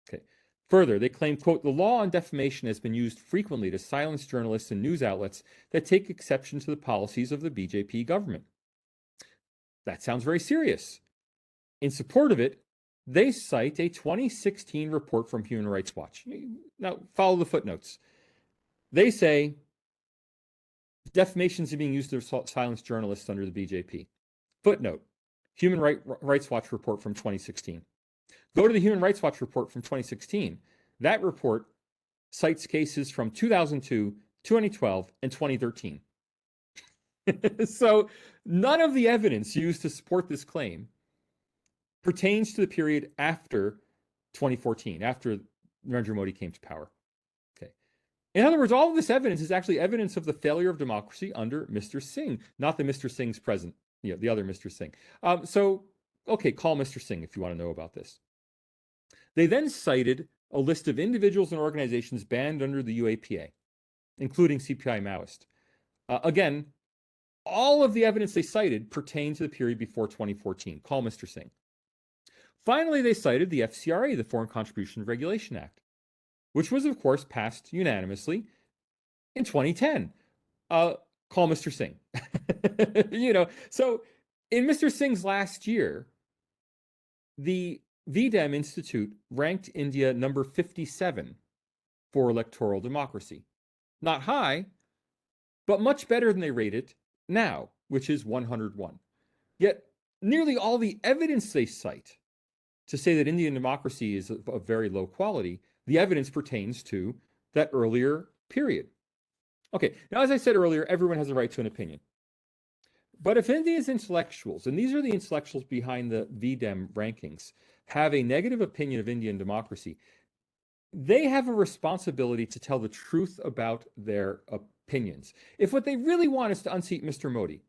Speaker 3: Okay. Further, they claim, quote, the law on defamation has been used frequently to silence journalists and news outlets that take exception to the policies of the BJP government. That sounds very serious. In support of it, they cite a 2016 report from Human Rights Watch. Now, follow the footnotes. They say defamations are being used to silence journalists under the BJP. Footnote, Human Rights Watch report from 2016. Go to the Human Rights Watch report from 2016. That report cites cases from 2002, 2012, and 2013. So none of the evidence used to support this claim pertains to the period after 2014, after Narendra Modi came to power. Okay. In other words, all of this evidence is actually evidence of the failure of democracy under Mr. Singh, not the Mr. Singh's present, the other Mr. Singh. Okay, call Mr. Singh if you want to know about this. They then cited a list of individuals and organizations banned under the UAPA, including CPI Maoist. Again, all of the evidence they cited pertained to the period before 2014. Call Mr. Singh. Finally, they cited the FCRA, the Foreign Contribution Regulation Act, which was, of course, passed unanimously in 2010. Call Mr. Singh. So in Mr. Singh's last year, the VDEM Institute ranked India number 57 for electoral democracy. Not high, but much better than they rate it now, which is 101. Yet nearly all the evidence they cite to say that Indian democracy is of very low quality, the evidence pertains to that earlier period. Okay, now as I said earlier, everyone has a right to an opinion. But if India's intellectuals, and these are the intellectuals behind the VDEM rankings, have a negative opinion of Indian democracy, they have a responsibility to tell the truth about their opinions. If what they really want is to unseat Mr. Modi,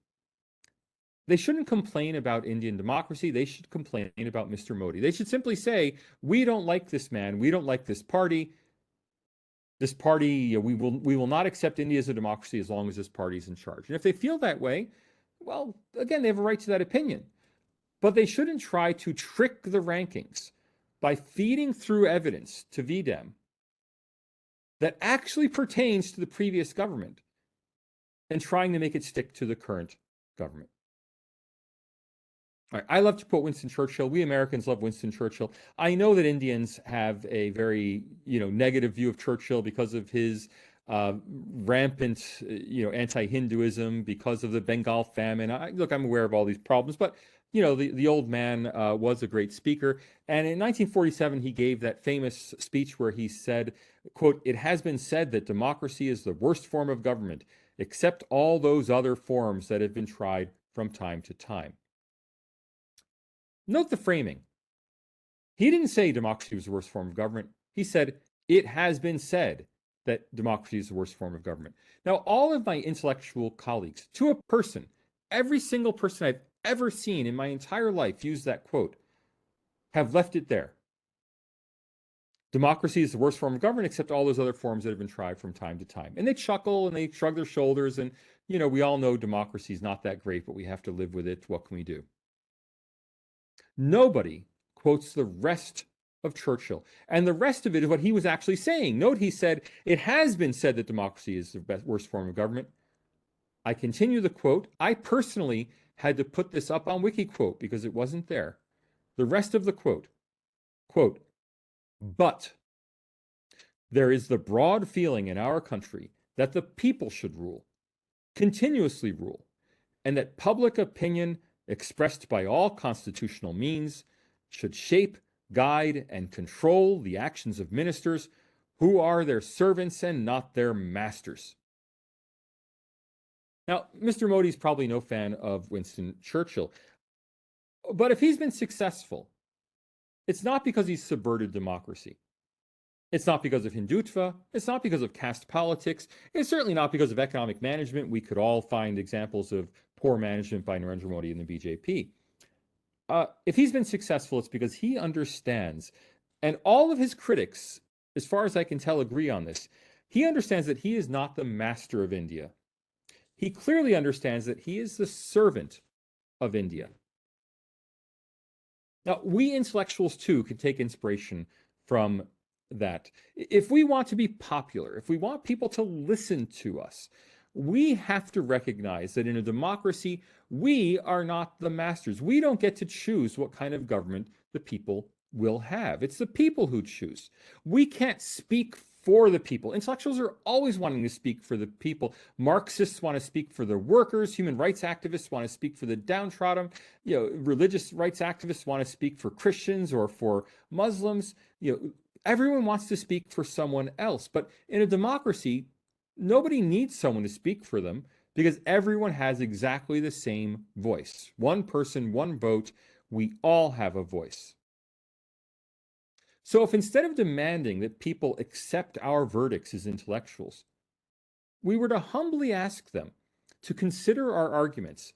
Speaker 3: they shouldn't complain about Indian democracy. They should complain about Mr. Modi. They should simply say, we don't like this man. We don't like this party. This party, we will not accept India as a democracy as long as this party is in charge. And if they feel that way, well, again, they have a right to that opinion. But they shouldn't try to trick the rankings by feeding through evidence to VDEM that actually pertains to the previous government and trying to make it stick to the current government. All right, I love to quote Winston Churchill. We Americans love Winston Churchill. I know that Indians have a very, negative view of Churchill because of his rampant, anti-Hinduism, because of the Bengal famine. I'm aware of all these problems, but the old man was a great speaker. And in 1947, he gave that famous speech where he said, quote, "It has been said that democracy is the worst form of government, except all those other forms that have been tried from time to time." Note the framing. He didn't say democracy was the worst form of government. He said, it has been said that democracy is the worst form of government. Now, all of my intellectual colleagues, to a person, every single person I've ever seen in my entire life use that quote, have left it there. Democracy is the worst form of government, except all those other forms that have been tried from time to time. And they chuckle and they shrug their shoulders. And, we all know democracy is not that great, but we have to live with it. What can we do? Nobody quotes the rest of Churchill. And the rest of it is what he was actually saying. Note he said, it has been said that democracy is the worst form of government. I continue the quote. I personally had to put this up on WikiQuote because it wasn't there. The rest of the quote, but there is the broad feeling in our country that the people should rule, continuously rule, and that public opinion expressed by all constitutional means should shape, guide, and control the actions of ministers who are their servants and not their masters. Now, Mr. Modi's probably no fan of Winston Churchill, but if he's been successful, it's not because he's subverted democracy. It's not because of Hindutva. It's not because of caste politics. It's certainly not because of economic management. We could all find examples of poor management by Narendra Modi and the BJP. If he's been successful, it's because he understands, and all of his critics, as far as I can tell, agree on this. He understands that he is not the master of India. He clearly understands that he is the servant of India. Now, we intellectuals, too, can take inspiration from that. If we want to be popular, if we want people to listen to us, we have to recognize that in a democracy, we are not the masters. We don't get to choose what kind of government the people will have. It's the people who choose. We can't speak for the people. Intellectuals are always wanting to speak for the people. Marxists want to speak for the workers. Human rights activists want to speak for the downtrodden. Religious rights activists want to speak for Christians or for Muslims. Everyone wants to speak for someone else. But in a democracy, nobody needs someone to speak for them because everyone has exactly the same voice. One person, one vote. We all have a voice. So if instead of demanding that people accept our verdicts as intellectuals, we were to humbly ask them to consider our arguments,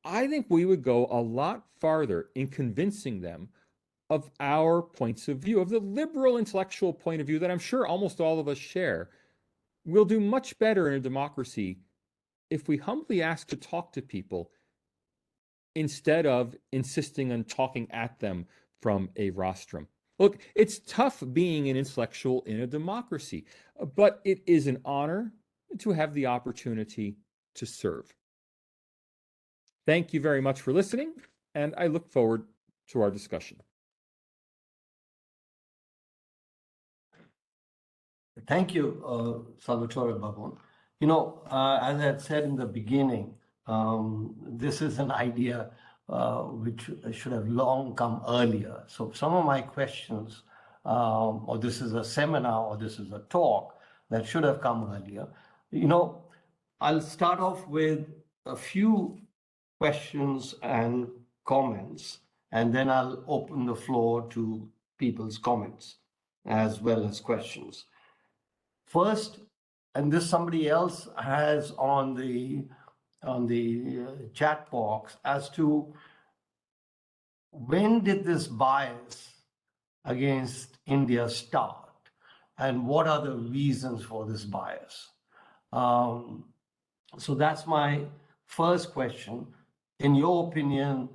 Speaker 3: I think we would go a lot farther in convincing them of our points of view, of the liberal intellectual point of view that I'm sure almost all of us share. We'll do much better in a democracy if we humbly ask to talk to people instead of insisting on talking at them from a rostrum. Look, it's tough being an intellectual in a democracy, but it is an honor to have the opportunity to serve. Thank you very much for listening, and I look forward to our discussion.
Speaker 2: Thank you, Salvatore Babon. You know, as I had said in the beginning, this is an idea which should have long come earlier. So some of my questions, or this is a seminar, or this is a talk that should have come earlier. You know, I'll start off with a few questions and comments, and then I'll open the floor to people's comments as well as questions. First, and this somebody else has on the chat box, as to when did this bias against India start, and what are the reasons for this bias? So that's my first question. In your opinion,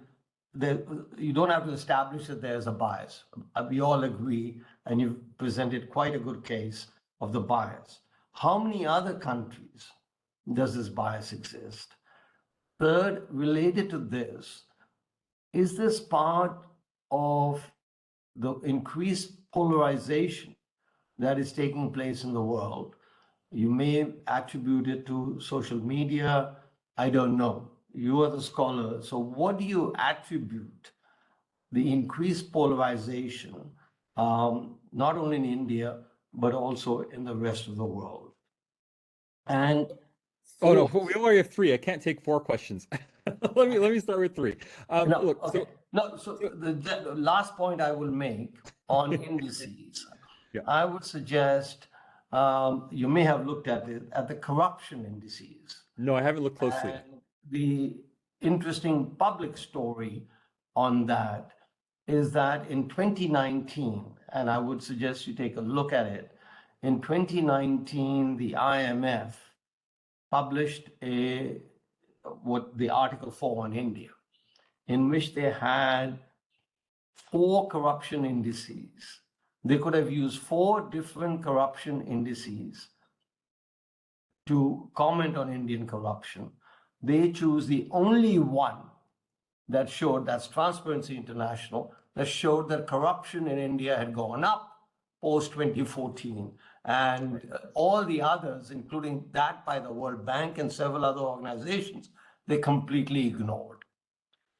Speaker 2: you don't have to establish that there's a bias. We all agree, and you've presented quite a good case of the bias. How many other countries does this bias exist? Third, related to this, is this part of the increased polarization that is taking place in the world? You may attribute it to social media. I don't know. You are the scholar. So what do you attribute the increased polarization, not only in India, but also in the rest of the world? And
Speaker 3: Oh no, we only have three. I can't take four questions. let me start with three. Look,
Speaker 2: okay. So the last point I will make on indices,
Speaker 3: yeah.
Speaker 2: I would suggest you may have looked at it at the corruption indices.
Speaker 3: No, I haven't looked closely.
Speaker 2: And the interesting public story on that is that in 2019, and I would suggest you take a look at it, in 2019, the IMF published what the Article 4 on India, in which they had 4 corruption indices. They could have used 4 different corruption indices to comment on Indian corruption. They choose the only one that showed, that's Transparency International, that showed that corruption in India had gone up post 2014. And all the others, including that by the World Bank and several other organizations, they completely ignored.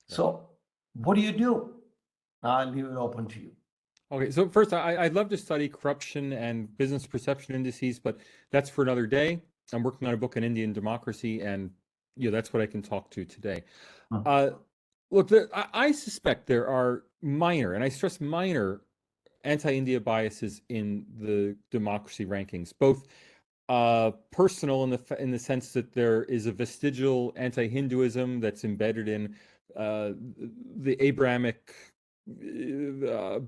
Speaker 2: So what do you do? I'll leave it open to you.
Speaker 3: Okay, so first, I'd love to study corruption and business perception indices, but that's for another day. I'm working on a book on Indian democracy, and that's what I can talk to today. Look, I suspect there are minor, and I stress minor, anti-India biases in the democracy rankings, both personal in the sense that there is a vestigial anti-Hinduism that's embedded in the Abrahamic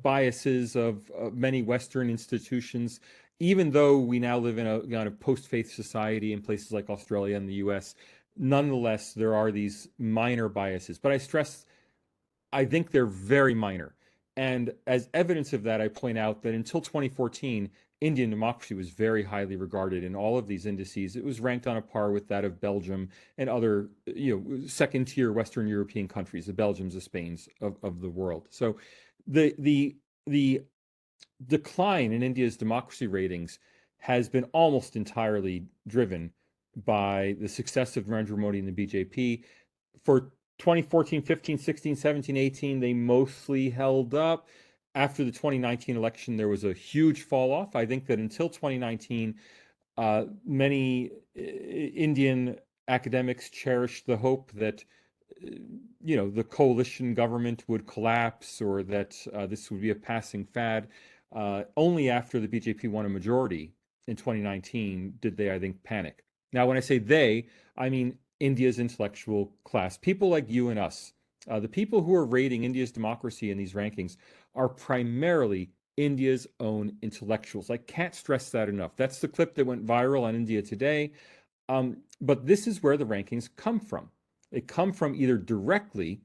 Speaker 3: biases of many Western institutions. Even though we now live in a kind of post-faith society in places like Australia and the US, nonetheless, there are these minor biases. But I stress, I think they're very minor. And as evidence of that, I point out that until 2014, Indian democracy was very highly regarded in all of these indices. It was ranked on a par with that of Belgium and other, second-tier Western European countries, the Belgiums, the Spains of the world. So the decline in India's democracy ratings has been almost entirely driven by the success of Narendra Modi and the BJP. For 2014, 15, 16, 17, 18, they mostly held up. After the 2019 election, there was a huge fall off. I think that until 2019, many Indian academics cherished the hope that, the coalition government would collapse, or that this would be a passing fad. Only after the BJP won a majority in 2019 did they, I think, panic. Now, when I say they, I mean India's intellectual class, people like you and us. The people who are rating India's democracy in these rankings are primarily India's own intellectuals. I can't stress that enough. That's the clip that went viral on India Today. But this is where the rankings come from. They come from either directly,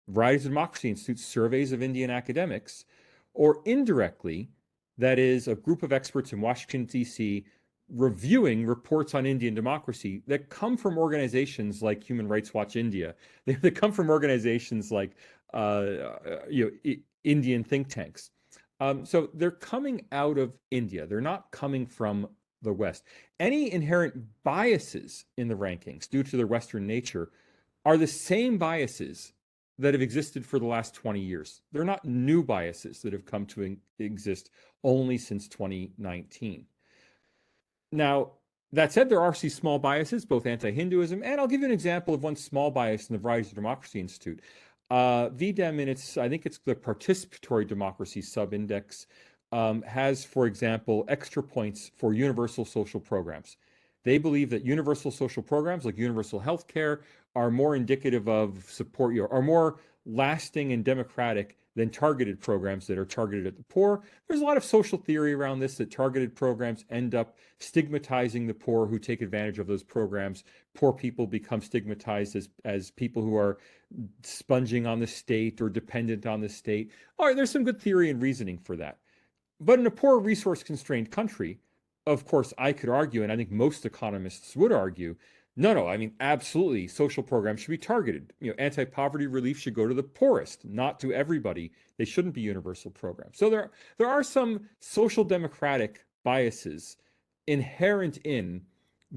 Speaker 3: Varieties of Democracy Institute surveys of Indian academics, or indirectly, that is, a group of experts in Washington, D.C., reviewing reports on Indian democracy that come from organizations like Human Rights Watch India, that come from organizations like Indian think tanks. So they're coming out of India. They're not coming from the West. Any inherent biases in the rankings due to their Western nature are the same biases that have existed for the last 20 years. They're not new biases that have come to exist only since 2019. Now, that said, there are some small biases, both anti-Hinduism, and I'll give you an example of one small bias in the Varieties of Democracy Institute. VDEM, in its, I think it's the participatory democracy subindex, has, for example, extra points for universal social programs. They believe that universal social programs like universal health care are more indicative of support, are more lasting and democratic than targeted programs that are targeted at the poor. There's a lot of social theory around this, that targeted programs end up stigmatizing the poor who take advantage of those programs. Poor people become stigmatized as people who are sponging on the state or dependent on the state. All right, there's some good theory and reasoning for that. But in a poor resource-constrained country, of course, I could argue, and I think most economists would argue, no, I mean, absolutely, social programs should be targeted. Anti-poverty relief should go to the poorest, not to everybody. They shouldn't be universal programs. So there are some social democratic biases inherent in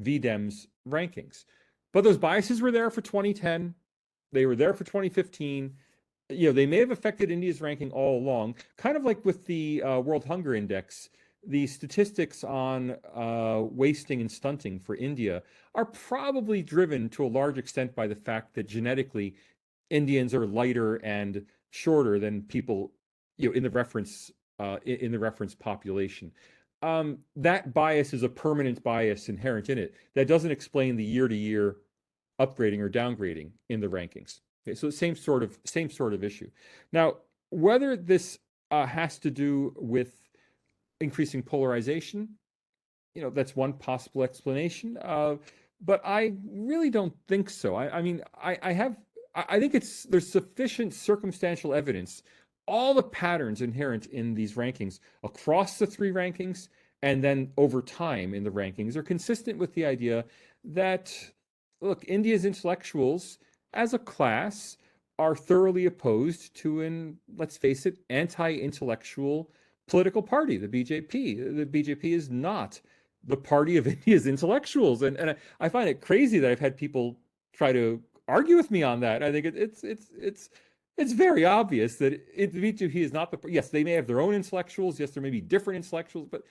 Speaker 3: VDEM's rankings. But those biases were there for 2010. They were there for 2015. They may have affected India's ranking all along, kind of like with the World Hunger Index. The statistics on wasting and stunting for India are probably driven to a large extent by the fact that genetically Indians are lighter and shorter than people, in the reference population. That bias is a permanent bias inherent in it. That doesn't explain the year-to-year upgrading or downgrading in the rankings. Okay, so same sort of issue. Now, whether this has to do with increasing polarization, that's one possible explanation. But I really don't think so. I think there's sufficient circumstantial evidence. All the patterns inherent in these rankings across the three rankings and then over time in the rankings are consistent with the idea that, look, India's intellectuals as a class are thoroughly opposed to let's face it, anti-intellectual political party, the BJP. The BJP is not the party of India's intellectuals. And I find it crazy that I've had people try to argue with me on that. I think it's very obvious that the BJP is not yes, they may have their own intellectuals. Yes, there may be different intellectuals, but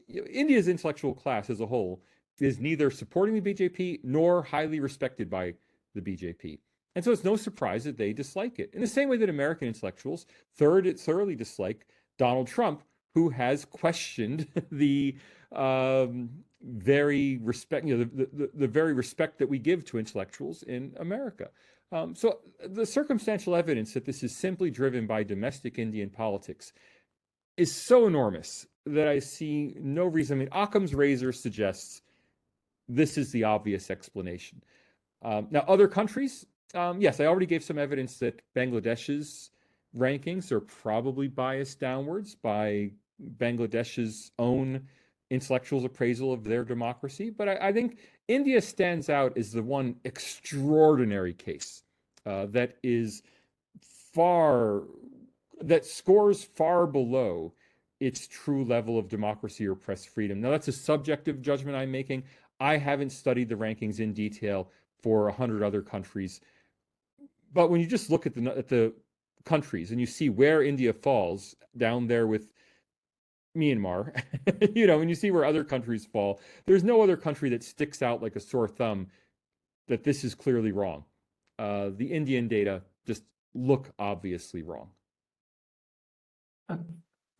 Speaker 3: India's intellectual class as a whole is neither supporting the BJP nor highly respected by the BJP. And so it's no surprise that they dislike it. In the same way that American intellectuals thoroughly dislike Donald Trump, who has questioned the very respect, the very respect that we give to intellectuals in America. So the circumstantial evidence that this is simply driven by domestic Indian politics is so enormous that I see no reason. I mean, Occam's razor suggests this is the obvious explanation. Now, other countries, yes, I already gave some evidence that Bangladesh's rankings are probably biased downwards by Bangladesh's own intellectuals' appraisal of their democracy. But I think India stands out as the one extraordinary case that scores far below its true level of democracy or press freedom. Now, that's a subjective judgment I'm making. I haven't studied the rankings in detail for 100 other countries. But when you just look at the countries and you see where India falls down there with Myanmar, when you see where other countries fall, there's no other country that sticks out like a sore thumb that this is clearly wrong. The Indian data just look obviously wrong.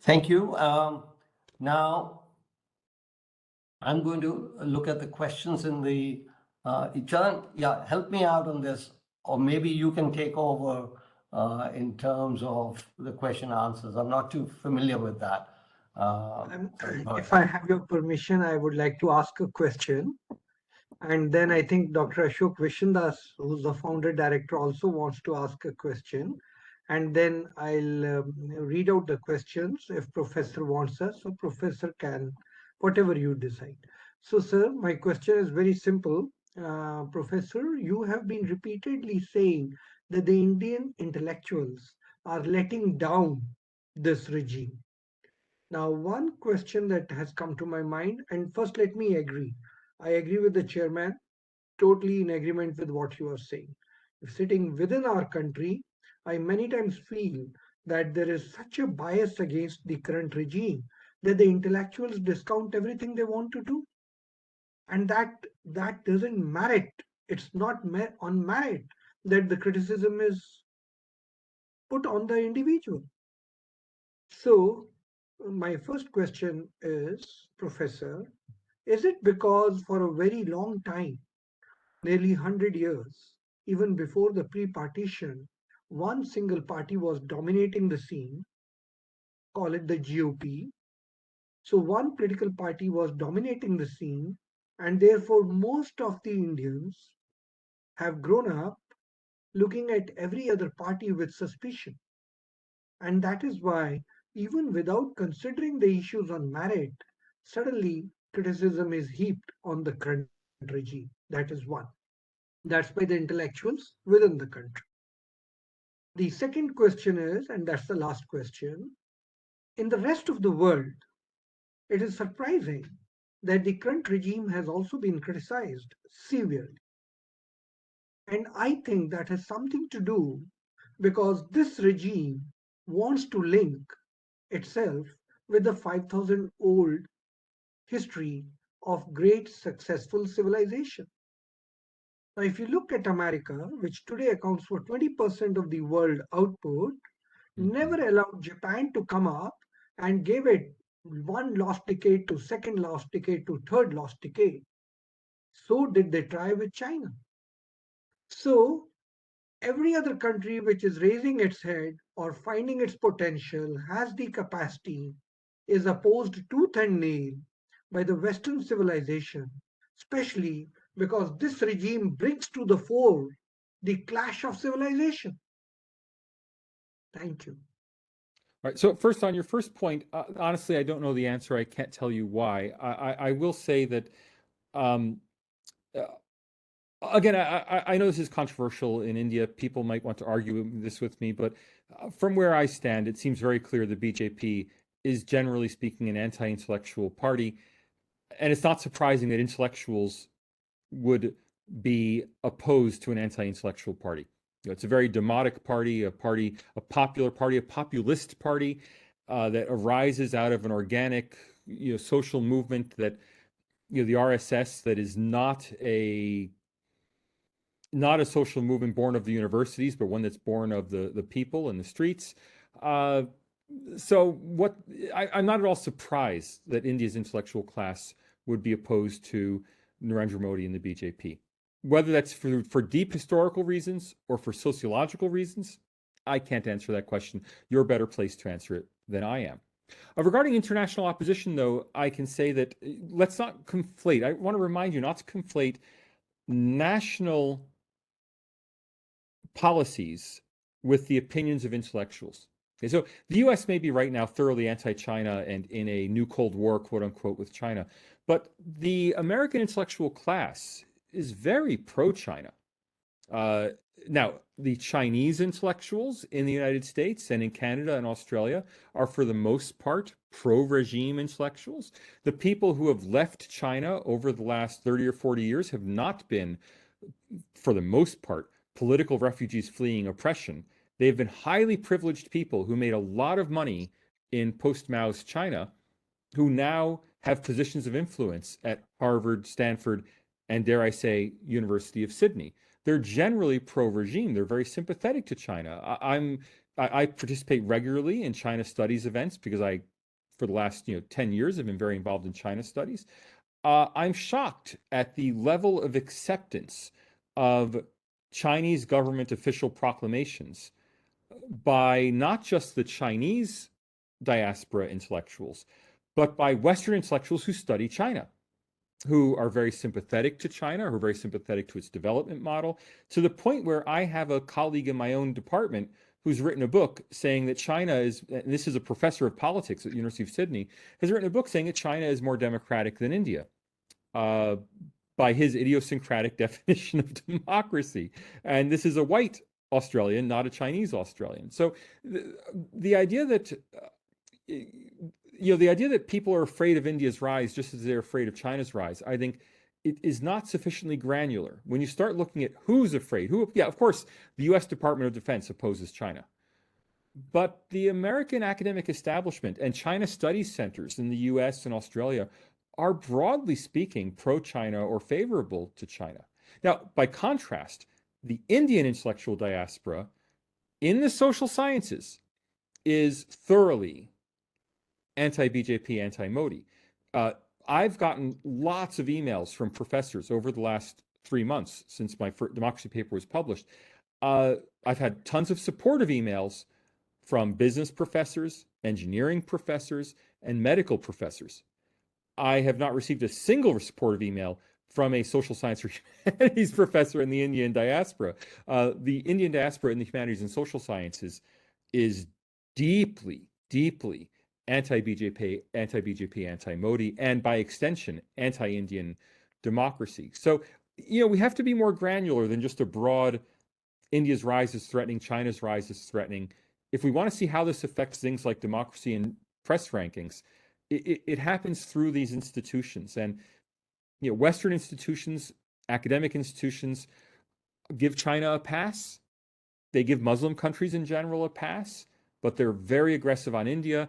Speaker 2: Thank you. Now, I'm going to look at the questions in the, John, yeah, help me out on this, or maybe you can take over in terms of the question answers. I'm not too familiar with that. Go
Speaker 1: If
Speaker 2: ahead.
Speaker 1: I have your permission, I would like to ask a question. And then I think Dr. Ashok Vishandas, who's the founder director, also wants to ask a question. And then I'll read out the questions if Professor wants us, so Professor can, whatever you decide. So, sir, my question is very simple. Professor, you have been repeatedly saying that the Indian intellectuals are letting down this regime. Now, one question that has come to my mind, and first let me agree. I agree with the chairman, totally in agreement with what you are saying. If sitting within our country, I many times feel that there is such a bias against the current regime that the intellectuals discount everything they want to do, and that doesn't merit. It's not on merit that the criticism is put on the individual. So, my first question is, Professor, is it because for a very long time, nearly 100 years, even before the pre partition, one single party was dominating the scene, call it the GOP? So, one political party was dominating the scene, and therefore, most of the Indians have grown up looking at every other party with suspicion. And that is why, even without considering the issues on merit, suddenly criticism is heaped on the current regime. That is one. That's by the intellectuals within the country. The second question is, and that's the last question, in the rest of the world, it is surprising that the current regime has also been criticized severely. And I think that has something to do because this regime wants to link itself with the 5,000 old history of great successful civilization. Now, if you look at America, which today accounts for 20% of the world output, never
Speaker 3: Mhm.
Speaker 1: allowed Japan to come up and gave it one lost decade to second lost decade to third lost decade. So did they try with China. So every other country which is raising its head or finding its potential has the capacity is opposed tooth and nail by the Western civilization, especially because this regime brings to the fore the clash of civilization. Thank you.
Speaker 3: All right. So first, on your first point, honestly, I don't know the answer. I can't tell you why. I will say that um, uh, again, I know this is controversial in India. People might want to argue this with me, but from where I stand, it seems very clear the BJP is generally speaking an anti-intellectual party, and it's not surprising that intellectuals would be opposed to an anti-intellectual party. You know, it's a very demotic party, a popular party, a populist party that arises out of an organic, social movement that, the RSS, that is not a social movement born of the universities, but one that's born of the people and the streets. Uh, so what I'm not at all surprised that India's intellectual class would be opposed to Narendra Modi and the BJP. Whether that's for deep historical reasons or for sociological reasons, I can't answer that question. You're better placed to answer it than I am. Regarding international opposition, though, I can say that let's not conflate. I want to remind you not to conflate national policies with the opinions of intellectuals. Okay, so the US may be right now thoroughly anti China and in a new Cold War, quote unquote, with China, but the American intellectual class is very pro China. Uh, Now, the Chinese intellectuals in the United States and in Canada and Australia are, for the most part, pro regime intellectuals. The people who have left China over the last 30 or 40 years have not been, for the most part, political refugees fleeing oppression. They've been highly privileged people who made a lot of money in post Mao's China, who now have positions of influence at Harvard, Stanford, and dare I say, University of Sydney. They're generally pro regime. They're very sympathetic to China. I'm I participate regularly in China studies events because for the last 10 years, have been very involved in China studies. I'm shocked at the level of acceptance of Chinese government official proclamations by not just the Chinese diaspora intellectuals, but by Western intellectuals who study China, who are very sympathetic to China, who are very sympathetic to its development model, to the point where I have a colleague in my own department who's written a book saying that China is, and this is a professor of politics at the University of Sydney, has written a book saying that China is more democratic than India. By his idiosyncratic definition of democracy. And this is a white Australian, not a Chinese Australian. So the idea that the idea that people are afraid of India's rise just as they're afraid of China's rise, I think it is not sufficiently granular. When you start looking at who's afraid, of course, the US Department of Defense opposes China. But the American academic establishment and China studies centers in the US and Australia are broadly speaking pro-China or favorable to China. Now, by contrast, the Indian intellectual diaspora in the social sciences is thoroughly anti-BJP, anti-Modi. I've gotten lots of emails from professors over the last 3 months since my democracy paper was published. I've had tons of supportive emails from business professors, engineering professors, and medical professors. I have not received a single supportive email from a social science or humanities professor in the Indian diaspora. The Indian diaspora in the humanities and social sciences is deeply, deeply anti-BJP, anti-Modi, and by extension, anti-Indian democracy. So, we have to be more granular than just a broad India's rise is threatening, China's rise is threatening. If we want to see how this affects things like democracy and press rankings, it happens through these institutions. And Western institutions, academic institutions, give China a pass. They give Muslim countries in general a pass, but they're very aggressive on India.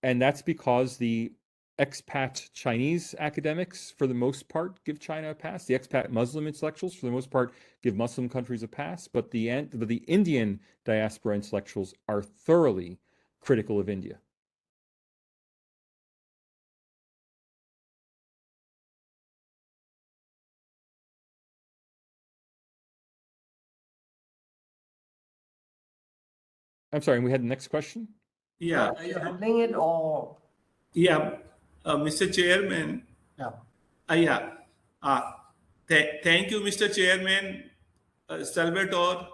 Speaker 3: And that's because the expat Chinese academics, for the most part, give China a pass. The expat Muslim intellectuals, for the most part, give Muslim countries a pass. But the Indian diaspora intellectuals are thoroughly critical of India. I'm sorry, and we had the next question?
Speaker 4: Yeah,
Speaker 2: Are you handling it or?
Speaker 4: yeah, Mr. Chairman.
Speaker 2: Yeah.
Speaker 4: Yeah. Thank you, Mr. Chairman, Salvatore,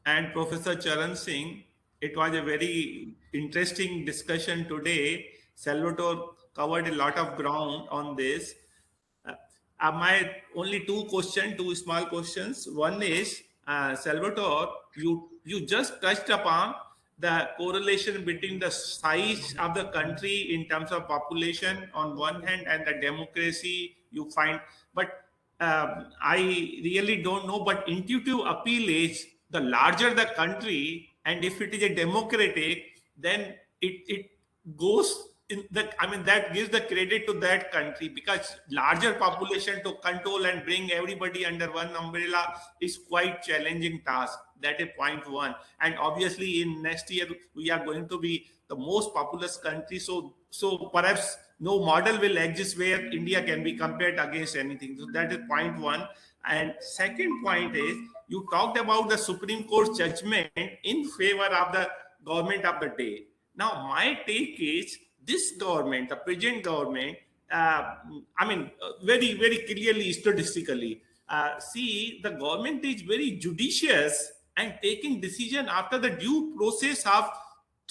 Speaker 4: and Professor Charan Singh. It was a very interesting discussion today. Salvatore covered a lot of ground on this. My only two small questions. One is, Salvatore, you just touched upon the correlation between the size of the country in terms of population on one hand and the democracy you find. But I really don't know, but intuitive appeal is the larger the country, and if it is a democratic, then it goes in that, I mean, that gives the credit to that country, because larger population to control and bring everybody under one umbrella is quite challenging task. That is point one. And obviously in next year we are going to be the most populous country, so perhaps no model will exist where India can be compared against anything. So that is point one. And second point is, you talked about the Supreme Court judgment in favor of the government of the day. Now my take is, this government, the present government, very, very clearly statistically, see, the government is very judicious and taking decision after the due process of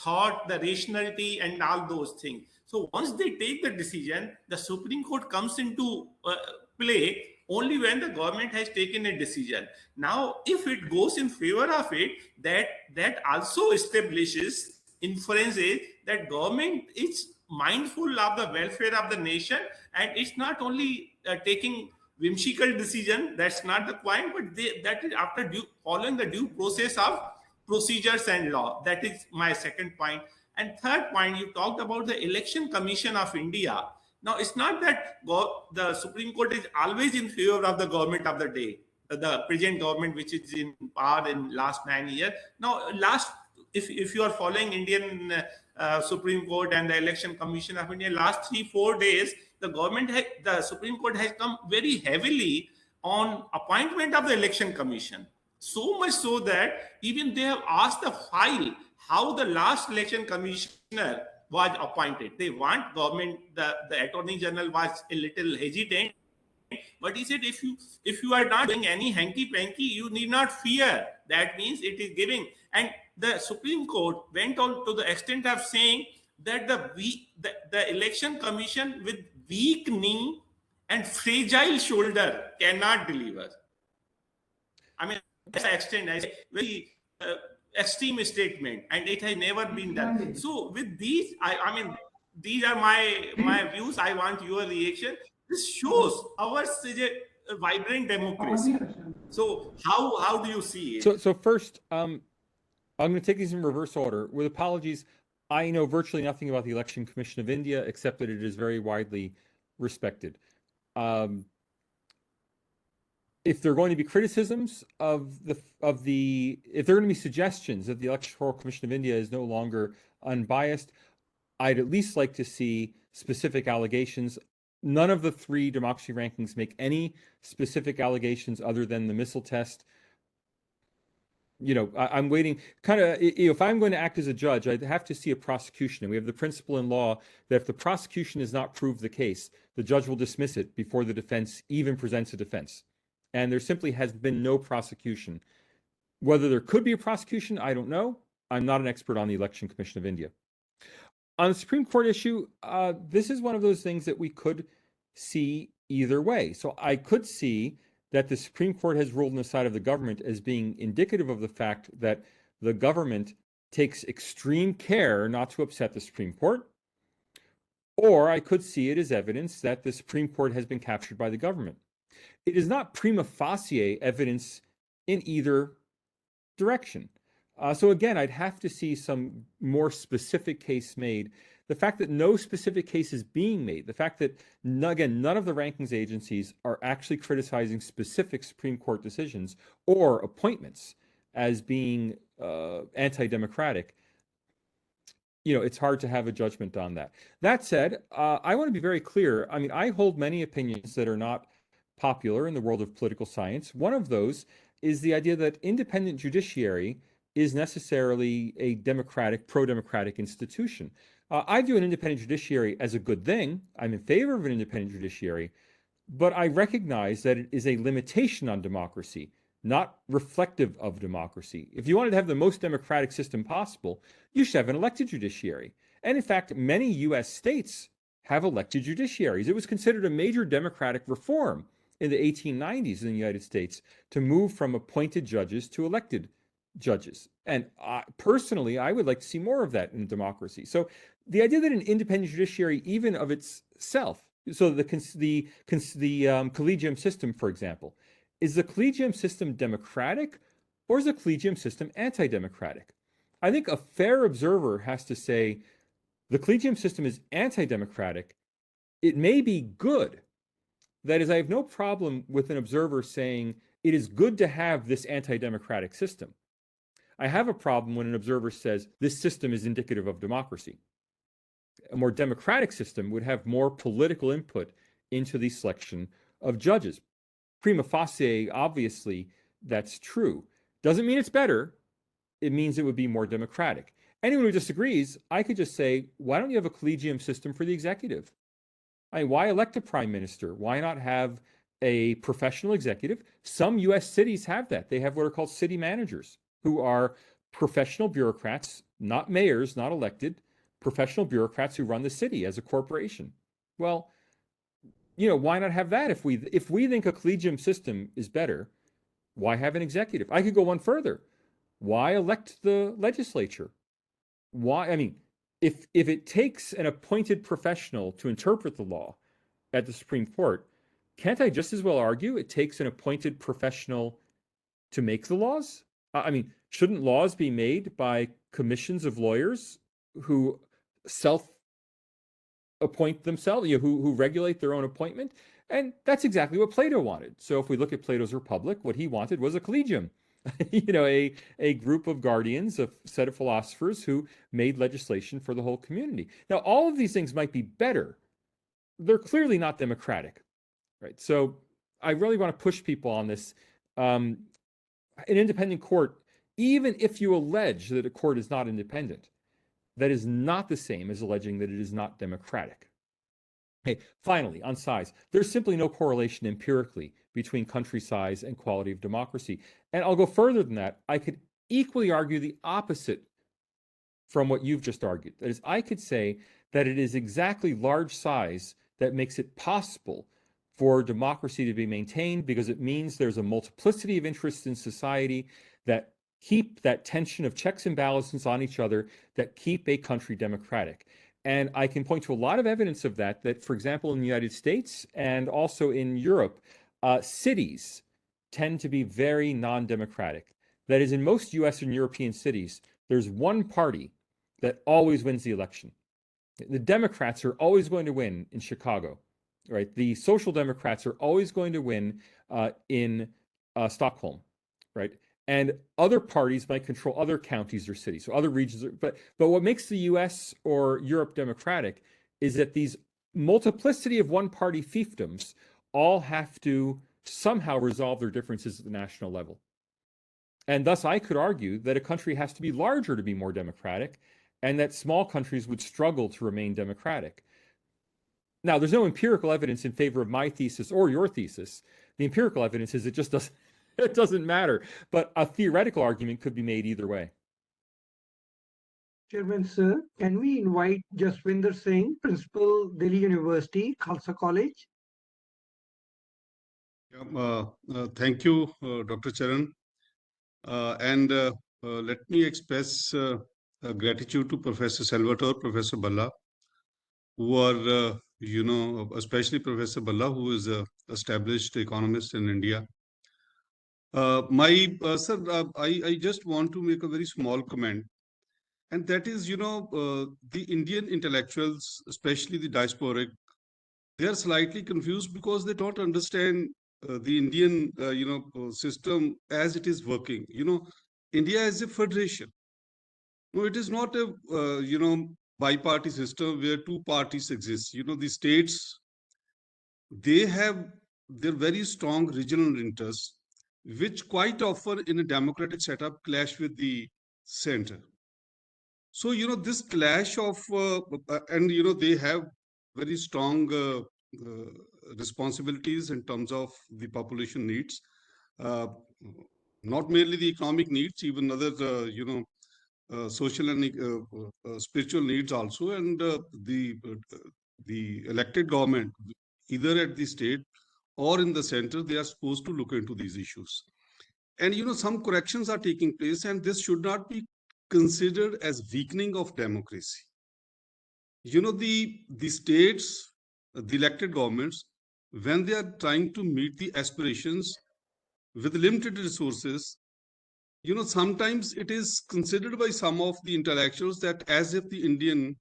Speaker 4: thought, the rationality, and all those things. So once they take the decision, the Supreme Court comes into play only when the government has taken a decision. Now, if it goes in favor of it, that also establishes inferences that government is mindful of the welfare of the nation, and it's not only taking whimsical decision. That's not the point, but that is after following the due process of procedures and law. That is my second point. And third point, you talked about the Election Commission of India. Now, it's not that the Supreme Court is always in favor of the government of the day, the present government which is in power in last 9 years. Now, last if you are following Indian Supreme Court and the Election Commission of India, last 3-4 days, the Supreme Court has come very heavily on appointment of the Election Commission. So much so that even they have asked the file how the last election commissioner was appointed. They want government, the Attorney General was a little hesitant, but he said, if you are not doing any hanky panky, you need not fear. That means it is giving. And the Supreme Court went on to the extent of saying that the election commission with weak knee and fragile shoulder cannot deliver. I mean, that's the extent. I say very extreme statement, and it has never been done. So with these, I mean, these are my views. I want your reaction. This shows ours is a vibrant democracy. So how do you see it?
Speaker 3: So first, I'm going to take these in reverse order. With apologies, I know virtually nothing about the Election Commission of India, except that it is very widely respected. If there are going to be criticisms if there are going to be suggestions that the Electoral Commission of India is no longer unbiased, I'd at least like to see specific allegations. None of the 3 democracy rankings make any specific allegations other than the missile test. I'm waiting if I'm going to act as a judge, I'd have to see a prosecution. And we have the principle in law that if the prosecution has not proved the case, the judge will dismiss it before the defense even presents a defense. And there simply has been no prosecution. Whether there could be a prosecution, I don't know. I'm not an expert on the Election Commission of India. On the Supreme Court issue, this is one of those things that we could see either way. So I could see that the Supreme Court has ruled on the side of the government as being indicative of the fact that the government takes extreme care not to upset the Supreme Court. Or I could see it as evidence that the Supreme Court has been captured by the government. It is not prima facie evidence in either direction. So again, I'd have to see some more specific case made. The fact that no specific case is being made, the fact that, again, none of the rankings agencies are actually criticizing specific Supreme Court decisions or appointments as being anti-democratic, it's hard to have a judgment on that. That said, I want to be very clear. I mean, I hold many opinions that are not popular in the world of political science. One of those is the idea that independent judiciary is necessarily a democratic, pro-democratic institution. I view an independent judiciary as a good thing. I'm in favor of an independent judiciary, but I recognize that it is a limitation on democracy, not reflective of democracy. If you wanted to have the most democratic system possible, you should have an elected judiciary. And in fact, many US states have elected judiciaries. It was considered a major democratic reform in the 1890s in the United States to move from appointed judges to elected judges. And personally, I would like to see more of that in a democracy. So the idea that an independent judiciary, even of itself, so the collegium system, for example, is the collegium system democratic or is the collegium system anti-democratic? I think a fair observer has to say the collegium system is anti-democratic. It may be good. That is, I have no problem with an observer saying it is good to have this anti-democratic system. I have a problem when an observer says this system is indicative of democracy. A more democratic system would have more political input into the selection of judges. Prima facie, obviously, that's true. Doesn't mean it's better. It means it would be more democratic. Anyone who disagrees, I could just say, why don't you have a collegium system for the executive? I mean, why elect a prime minister? Why not have a professional executive? Some US cities have that. They have what are called city managers, who are professional bureaucrats, not mayors, not elected, professional bureaucrats who run the city as a corporation. Well, why not have that? If we think a collegium system is better, why have an executive? I could go one further. Why elect the legislature? Why? I mean, if it takes an appointed professional to interpret the law at the Supreme Court, can't I just as well argue it takes an appointed professional to make the laws? I mean, shouldn't laws be made by commissions of lawyers who self-appoint themselves, who regulate their own appointment? And that's exactly what Plato wanted. So if we look at Plato's Republic, what he wanted was a collegium a group of guardians, a set of philosophers who made legislation for the whole community. Now, all of these things might be better. They're clearly not democratic, right? So I really want to push people on this. An independent court, even if you allege that a court is not independent, that is not the same as alleging that it is not democratic. Hey, finally, on size, there's simply no correlation empirically between country size and quality of democracy. And I'll go further than that. I could equally argue the opposite from what you've just argued. That is, I could say that it is exactly large size that makes it possible for democracy to be maintained, because it means there's a multiplicity of interests in society that keep that tension of checks and balances on each other, that keep a country democratic. And I can point to a lot of evidence of that, for example, in the United States and also in Europe, cities tend to be very non-democratic. That is, in most US and European cities, there's one party that always wins the election. The Democrats are always going to win in Chicago, right? The Social Democrats are always going to win in Stockholm, right? And other parties might control other counties or cities, so other regions. But what makes the US or Europe democratic is that these multiplicity of one-party fiefdoms all have to somehow resolve their differences at the national level. And thus, I could argue that a country has to be larger to be more democratic, and that small countries would struggle to remain democratic. Now, there's no empirical evidence in favor of my thesis or your thesis. The empirical evidence is it just doesn't, it doesn't matter. But a theoretical argument could be made either way.
Speaker 1: Chairman, sir, can we invite Jaswinder Singh, Principal, Delhi University, Khalsa College?
Speaker 5: Thank you, Dr. Charan. Let me express gratitude to Professor Salvatore, Professor Bhalla, who are, especially Professor Bhalla, who is an established economist in India. Sir, I just want to make a very small comment. And that is, the Indian intellectuals, especially the diasporic, they are slightly confused because they don't understand the Indian, system as it is working. India is a federation. No, it is not a, bi-party system where two parties exist. The states, they have their very strong regional interests, which quite often in a democratic setup clash with the center. So, this clash of, and, they have very strong responsibilities in terms of the population needs, not merely the economic needs, even other, social and spiritual needs also. And the elected government, either at the state or in the center, they are supposed to look into these issues. And, some corrections are taking place, and this should not be considered as weakening of democracy. The states, the elected governments, when they are trying to meet the aspirations with limited resources, sometimes it is considered by some of the intellectuals that as if the Indian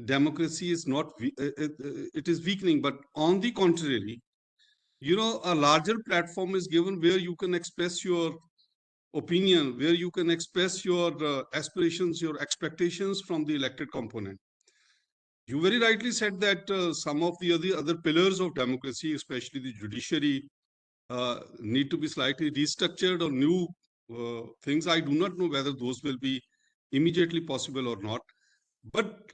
Speaker 5: democracy is not, it is weakening, but on the contrary, a larger platform is given where you can express your opinion, where you can express your aspirations, your expectations from the elected component. You very rightly said that some of the other pillars of democracy, especially the judiciary, need to be slightly restructured or new things. I do not know whether those will be immediately possible or not. But,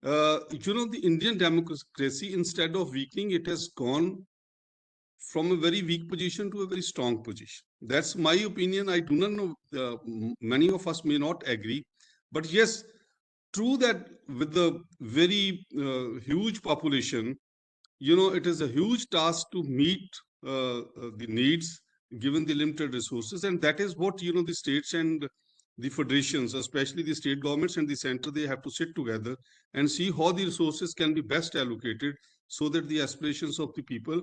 Speaker 5: the Indian democracy, instead of weakening, it has gone from a very weak position to a very strong position. That's my opinion. I do not know, many of us may not agree, but yes, true that with the very huge population, it is a huge task to meet the needs given the limited resources. And that is what, the states and the federations, especially the state governments and the center, they have to sit together and see how the resources can be best allocated so that the aspirations of the people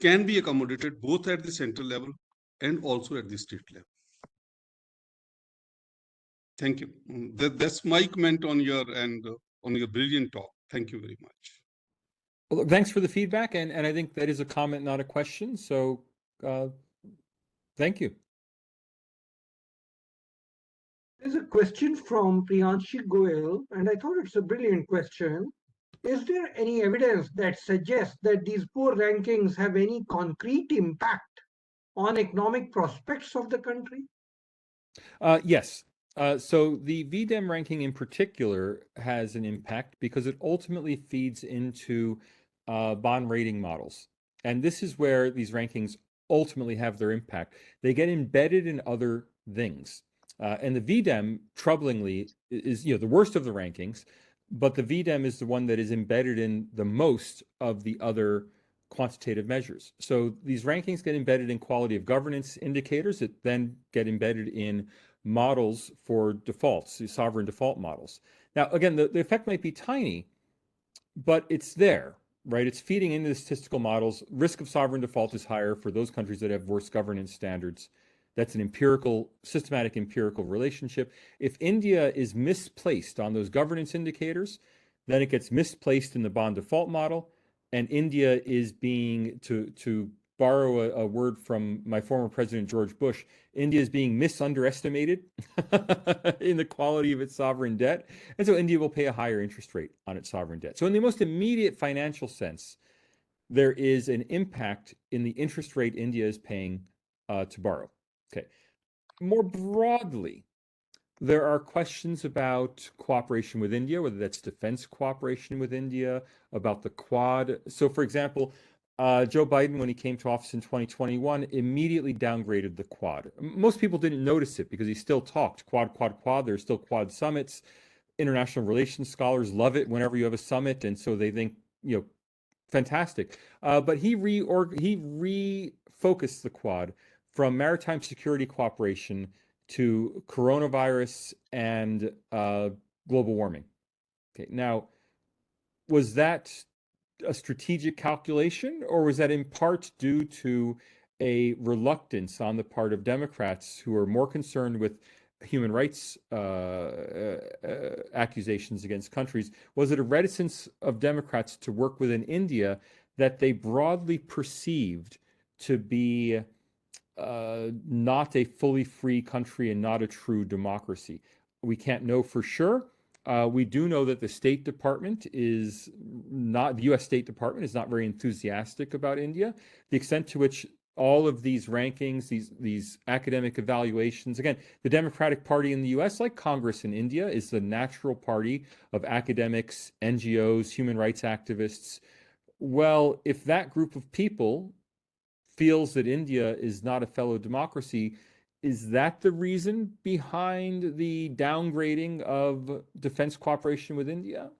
Speaker 5: can be accommodated both at the central level and also at the state level. Thank you. That's my comment on your brilliant talk. Thank you very much.
Speaker 3: Well, thanks for the feedback, and I think that is a comment, not a question. So, thank you.
Speaker 1: There's a question from Priyanshi Goel, and I thought it's a brilliant question. Is there any evidence that suggests that these poor rankings have any concrete impact on economic prospects of the country?
Speaker 3: Yes. So the VDEM ranking in particular has an impact because it ultimately feeds into bond rating models. And this is where these rankings ultimately have their impact. They get embedded in other things. And the VDEM, troublingly, is the worst of the rankings, but the VDEM is the one that is embedded in the most of the other quantitative measures. So these rankings get embedded in quality of governance indicators that then get embedded in models for defaults, sovereign default models. Now, again, the effect might be tiny, but it's there, right? It's feeding into the statistical models. Risk of sovereign default is higher for those countries that have worse governance standards. That's an systematic empirical relationship. If India is misplaced on those governance indicators, then it gets misplaced in the bond default model, and India is being, to borrow a word from my former president George Bush, India is being misunderestimated in the quality of its sovereign debt. And so India will pay a higher interest rate on its sovereign debt. So in the most immediate financial sense, there is an impact in the interest rate India is paying to borrow. Okay. More broadly, there are questions about cooperation with India, whether that's defense cooperation with India, about the Quad. So, for example, Joe Biden, when he came to office in 2021, immediately downgraded the Quad. Most people didn't notice it because he still talked Quad, Quad, Quad. There's still Quad summits. International relations scholars love it whenever you have a summit, and so they think, fantastic. But he refocused the Quad from maritime security cooperation to coronavirus and global warming. Okay, now, was that a strategic calculation, or was that in part due to a reluctance on the part of Democrats who are more concerned with human rights accusations against countries? Was it a reticence of Democrats to work within India that they broadly perceived to be not a fully free country and not a true democracy? We can't know for sure. We do know that the State Department is not, the US State Department is not very enthusiastic about India. The extent to which all of these rankings, these academic evaluations, again, the Democratic Party in the US, like Congress in India, is the natural party of academics, NGOs, human rights activists. Well, if that group of people feels that India is not a fellow democracy, is that the reason behind the downgrading of defense cooperation with India?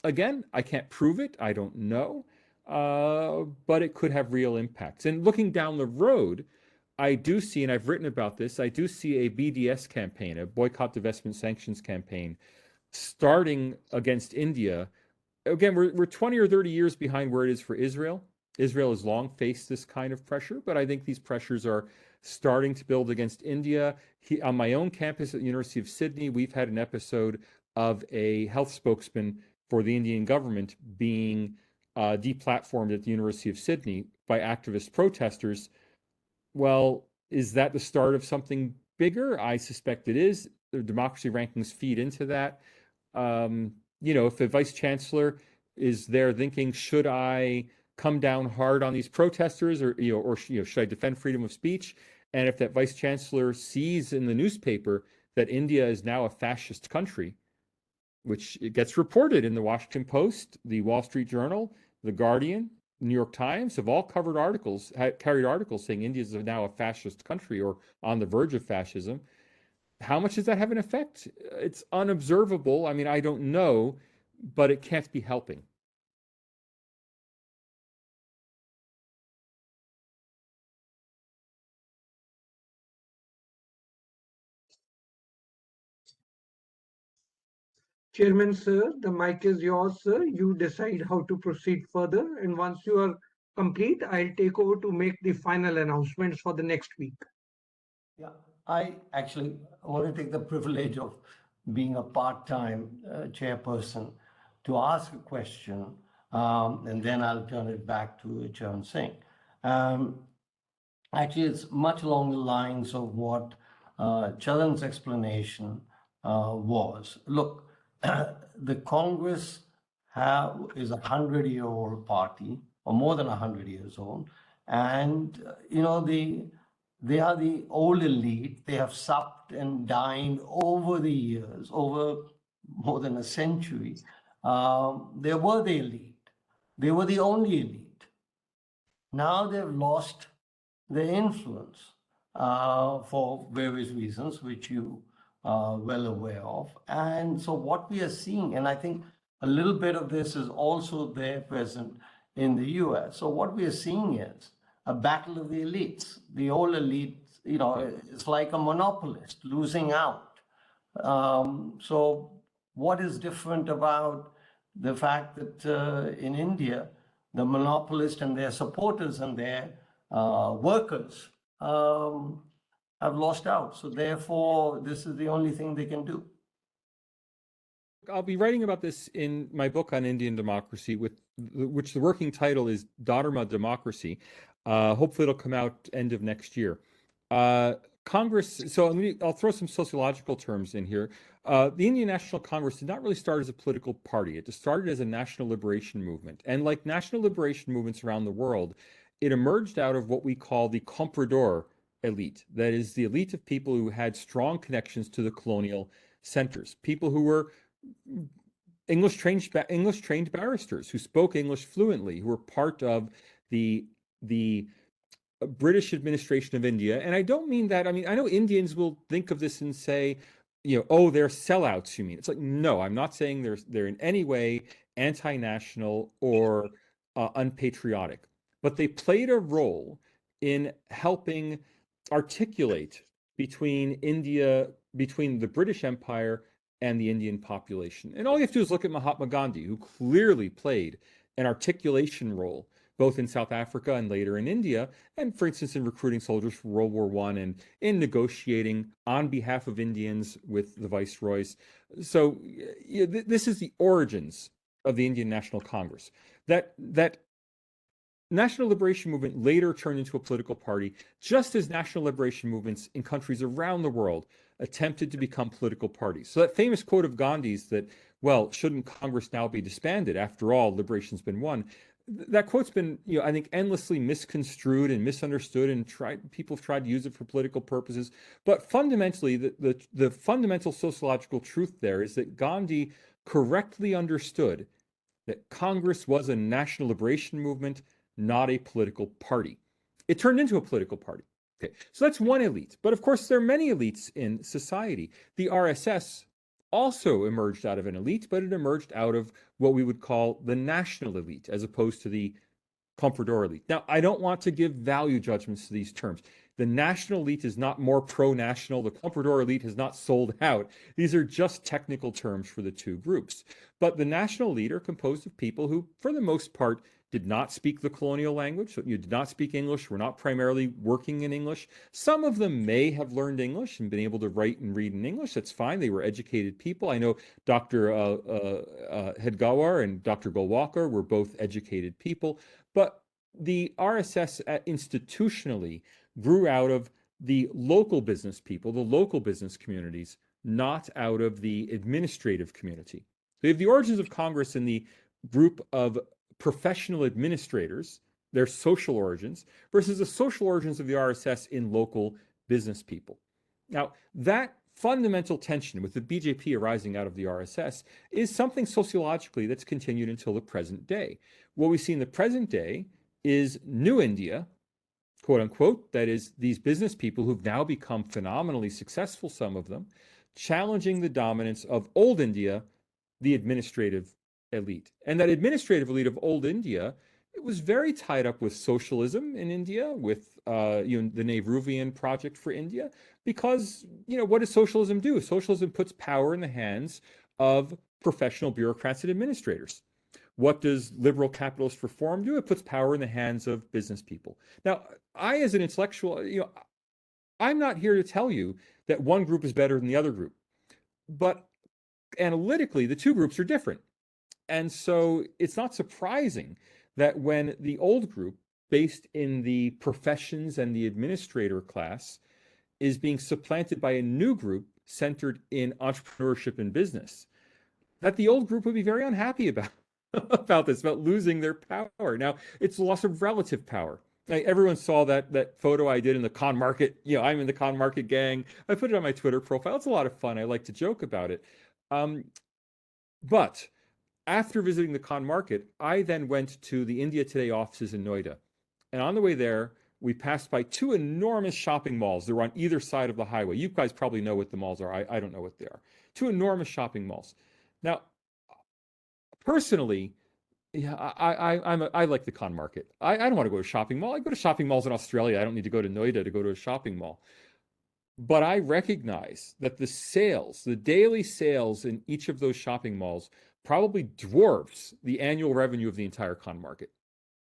Speaker 3: Again, I can't prove it. I don't know. But it could have real impacts. And looking down the road, I do see, and I've written about this, I do see a BDS campaign, a boycott, divestment, sanctions campaign, starting against India. Again, we're 20 or 30 years behind where it is for Israel. Israel has long faced this kind of pressure, but I think these pressures are starting to build against India. On my own campus at the University of Sydney, we've had an episode of a health spokesman for the Indian government being deplatformed at the University of Sydney by activist protesters. Well, is that the start of something bigger? I suspect it is. The democracy rankings feed into that. If the vice chancellor is there thinking, should I come down hard on these protesters, or should I defend freedom of speech? And if that vice chancellor sees in the newspaper that India is now a fascist country, which it gets reported in the Washington Post, the Wall Street Journal, the Guardian, New York Times have all carried articles saying India is now a fascist country or on the verge of fascism. How much does that have an effect? It's unobservable. I mean, I don't know, but it can't be helping.
Speaker 1: Chairman, sir, the mic is yours, sir. You decide how to proceed further. And once you are complete, I'll take over to make the final announcements for the next week.
Speaker 2: Yeah, I actually want to take the privilege of being a part-time chairperson to ask a question, and then I'll turn it back to Chairman Singh. Actually, it's much along the lines of what Charan's explanation was, look, the Congress is a 100-year-old party, or more than 100 years old, and they are the old elite. They have supped and dined over the years, over more than a century. They were the elite. They were the only elite. Now they've lost their influence for various reasons, which you are well aware of. And so what we are seeing, and I think a little bit of this is also there present in the US. So what we are seeing is a battle of the elites. The old elite, it's like a monopolist losing out. So what is different about the fact that in India, the monopolist and their supporters and their workers have lost out. So therefore, this is the only thing they can do.
Speaker 3: I'll be writing about this in my book on Indian democracy, which the working title is Dharma Democracy. Hopefully it'll come out end of next year. Congress, so I'll throw some sociological terms in here. The Indian National Congress did not really start as a political party. It started as a national liberation movement. And like national liberation movements around the world, it emerged out of what we call the comprador elite. That is the elite of people who had strong connections to the colonial centers, people who were English trained barristers who spoke English fluently, who were part of the British administration of India. And I don't mean that. I mean, I know Indians will think of this and say, oh, they're sellouts, you mean? It's like, no, I'm not saying they're in any way anti-national or unpatriotic, but they played a role in helping articulate between the British Empire and the Indian population. And all you have to do is look at Mahatma Gandhi, who clearly played an articulation role both in South Africa and later in India, and for instance, in recruiting soldiers for World War I and in negotiating on behalf of Indians with the viceroys. So this is the origins of the Indian National Congress. That National Liberation Movement later turned into a political party, just as national liberation movements in countries around the world attempted to become political parties. So that famous quote of Gandhi's that, well, shouldn't Congress now be disbanded? After all, liberation's been won. That quote's been, I think, endlessly misconstrued and misunderstood, and people have tried to use it for political purposes. But fundamentally, the fundamental sociological truth there is that Gandhi correctly understood that Congress was a national liberation movement, not a political party. It turned into a political party. Okay, so that's one elite. But of course, there are many elites in society. The RSS also emerged out of an elite, but it emerged out of what we would call the national elite, as opposed to the comprador elite. Now, I don't want to give value judgments to these terms. The national elite is not more pro-national. The comprador elite has not sold out. These are just technical terms for the two groups. But the national elite are composed of people who, for the most part, did not speak the colonial language. So you did not speak English, were not primarily working in English. Some of them may have learned English and been able to write and read in English. That's fine. They were educated people. I know Dr. Hedgawar and Dr. Golwalkar were both educated people. But the RSS institutionally grew out of the local business people, the local business communities, not out of the administrative community. So you have the origins of Congress in the group of professional administrators, their social origins, versus the social origins of the RSS in local business people. Now, that fundamental tension with the BJP arising out of the RSS is something sociologically that's continued until the present day. What we see in the present day is New India, quote unquote, that is, these business people who've now become phenomenally successful, some of them, challenging the dominance of old India, the administrative elite. And that administrative elite of old India, it was very tied up with socialism in India, with the Nehruvian project for India, because what does socialism do? Socialism puts power in the hands of professional bureaucrats and administrators. What does liberal capitalist reform do? It puts power in the hands of business people. Now, I, as an intellectual, I'm not here to tell you that one group is better than the other group, but analytically, the two groups are different. And so it's not surprising that when the old group, based in the professions and the administrator class, is being supplanted by a new group centered in entrepreneurship and business, that the old group would be very unhappy about this, about losing their power. Now, it's loss of relative power. Like, everyone saw that photo I did in the con market. I'm in the con market gang. I put it on my Twitter profile. It's a lot of fun. I like to joke about it. But after visiting the con market, I then went to the India Today offices in Noida. And on the way there, we passed by two enormous shopping malls. They're on either side of the highway. You guys probably know what the malls are. I don't know what they are. Two enormous shopping malls. Now, personally, I like the con market. I don't want to go to a shopping mall. I go to shopping malls in Australia. I don't need to go to Noida to go to a shopping mall. But I recognize that the daily sales in each of those shopping malls probably dwarfs the annual revenue of the entire con market.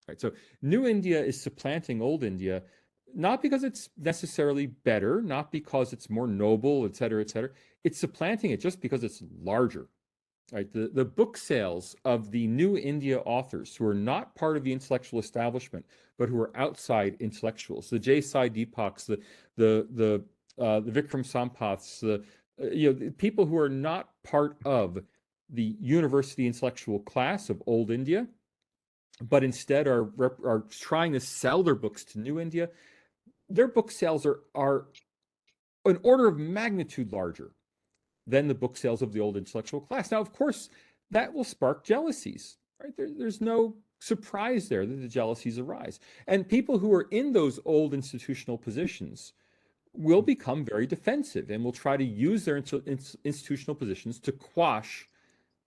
Speaker 3: Right? So New India is supplanting Old India, not because it's necessarily better, not because it's more noble, et cetera, et cetera. It's supplanting it just because it's larger. Right? The book sales of the New India authors who are not part of the intellectual establishment, but who are outside intellectuals, the J. Sai Deepaks, the Vikram Sampaths, the people who are not part of the university intellectual class of Old India, but instead are trying to sell their books to New India, their book sales are an order of magnitude larger than the book sales of the old intellectual class. Now, of course, that will spark jealousies, right? There's no surprise there that the jealousies arise. And people who are in those old institutional positions will become very defensive and will try to use their institutional positions to quash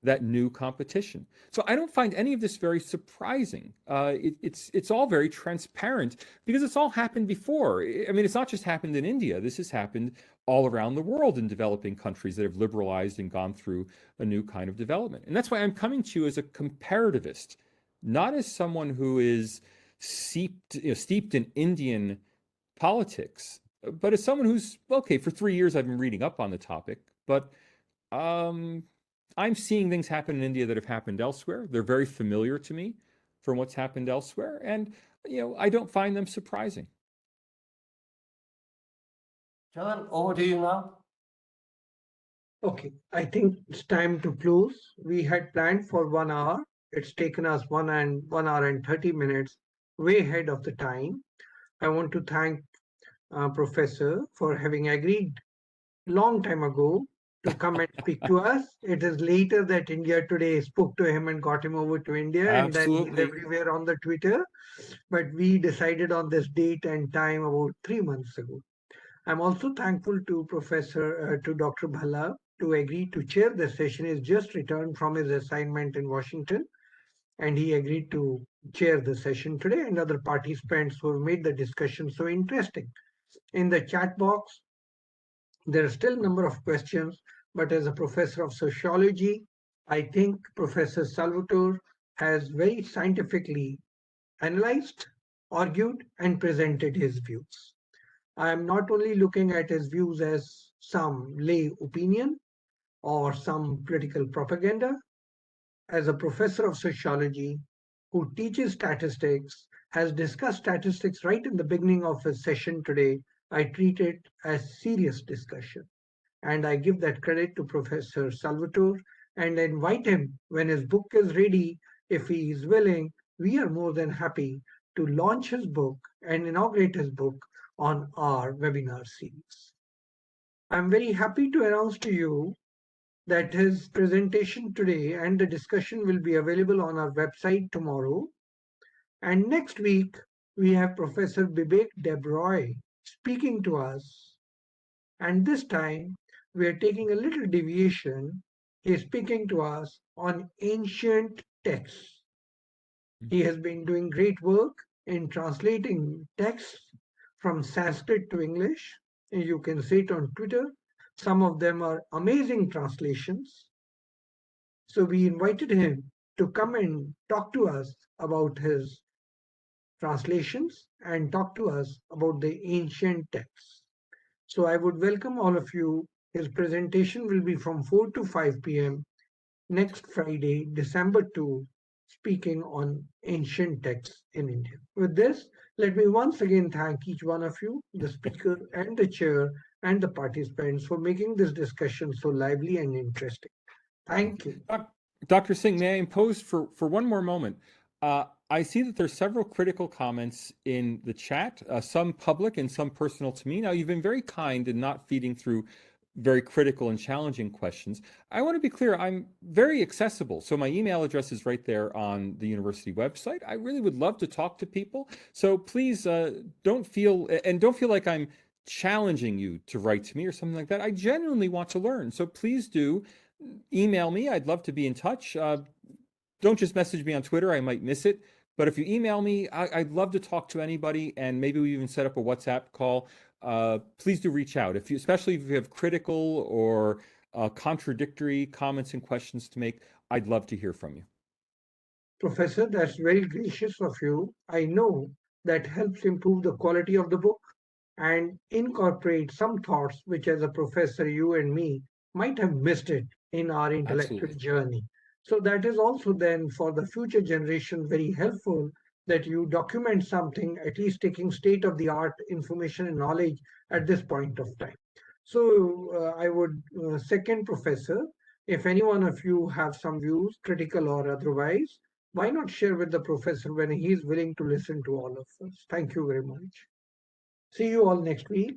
Speaker 3: that new competition. So I don't find any of this very surprising. It's all very transparent because it's all happened before. I mean, it's not just happened in India. This has happened all around the world in developing countries that have liberalized and gone through a new kind of development. And that's why I'm coming to you as a comparativist, not as someone who is steeped in Indian politics, but as someone who's, okay, for 3 years I've been reading up on the topic, but I'm seeing things happen in India that have happened elsewhere. They're very familiar to me from what's happened elsewhere, and I don't find them surprising.
Speaker 2: John, over to you now.
Speaker 1: Okay, I think it's time to close. We had planned for 1 hour. It's taken us 1 hour and 30 minutes, way ahead of the time. I want to thank Professor for having agreed long time ago to come and speak to us. It is later that India Today spoke to him and got him over to India, and then he's everywhere on the Twitter. But we decided on this date and time about 3 months ago. I'm also thankful to Dr. Bhalla to agree to chair the session. He's just returned from his assignment in Washington, and he agreed to chair the session today, and other participants who have made the discussion so interesting. In the chat box, there are still a number of questions, but as a professor of sociology, I think Professor Salvatore has very scientifically analyzed, argued, and presented his views. I am not only looking at his views as some lay opinion or some political propaganda. As a professor of sociology who teaches statistics, has discussed statistics right in the beginning of his session today, I treat it as serious discussion. And I give that credit to Professor Salvatore and invite him when his book is ready, if he is willing. We are more than happy to launch his book and inaugurate his book on our webinar series. I'm very happy to announce to you that his presentation today and the discussion will be available on our website tomorrow. And next week, we have Professor Vivek Debroy speaking to us. And this time, we are taking a little deviation. He is speaking to us on ancient texts. He has been doing great work in translating texts from Sanskrit to English. You can see it on Twitter. Some of them are amazing translations. So we invited him to come and talk to us about his translations and talk to us about the ancient texts. So I would welcome all of you. His presentation will be from 4 to 5 p.m. next Friday, December 2, speaking on ancient texts in India. With this, Let me once again thank each one of you, the speaker and the chair and the participants for making this discussion so lively and interesting. Thank you.
Speaker 3: Dr. Singh, may I impose for one more moment? I see that there's several critical comments in the chat, some public and some personal to me. Now, you've been very kind in not feeding through very critical and challenging questions. I want to be clear, I'm very accessible. So my email address is right there on the university website. I really would love to talk to people. So please don't feel like I'm challenging you to write to me or something like that. I genuinely want to learn. So please do email me. I'd love to be in touch. Don't just message me on Twitter. I might miss it. But if you email me, I'd love to talk to anybody, and maybe we even set up a WhatsApp call. Please do reach out, especially if you have critical or contradictory comments and questions to make. I'd love to hear from you.
Speaker 1: Professor, that's very gracious of you. I know that helps improve the quality of the book and incorporate some thoughts which, as a professor, you and me might have missed it in our intellectual
Speaker 3: Absolutely.
Speaker 1: journey. So, that is also then for the future generation very helpful that you document something, at least taking state of the art information and knowledge at this point of time. So, I would second Professor. If any one of you have some views, critical or otherwise, why not share with the professor when he is willing to listen to all of us? Thank you very much. See you all next week.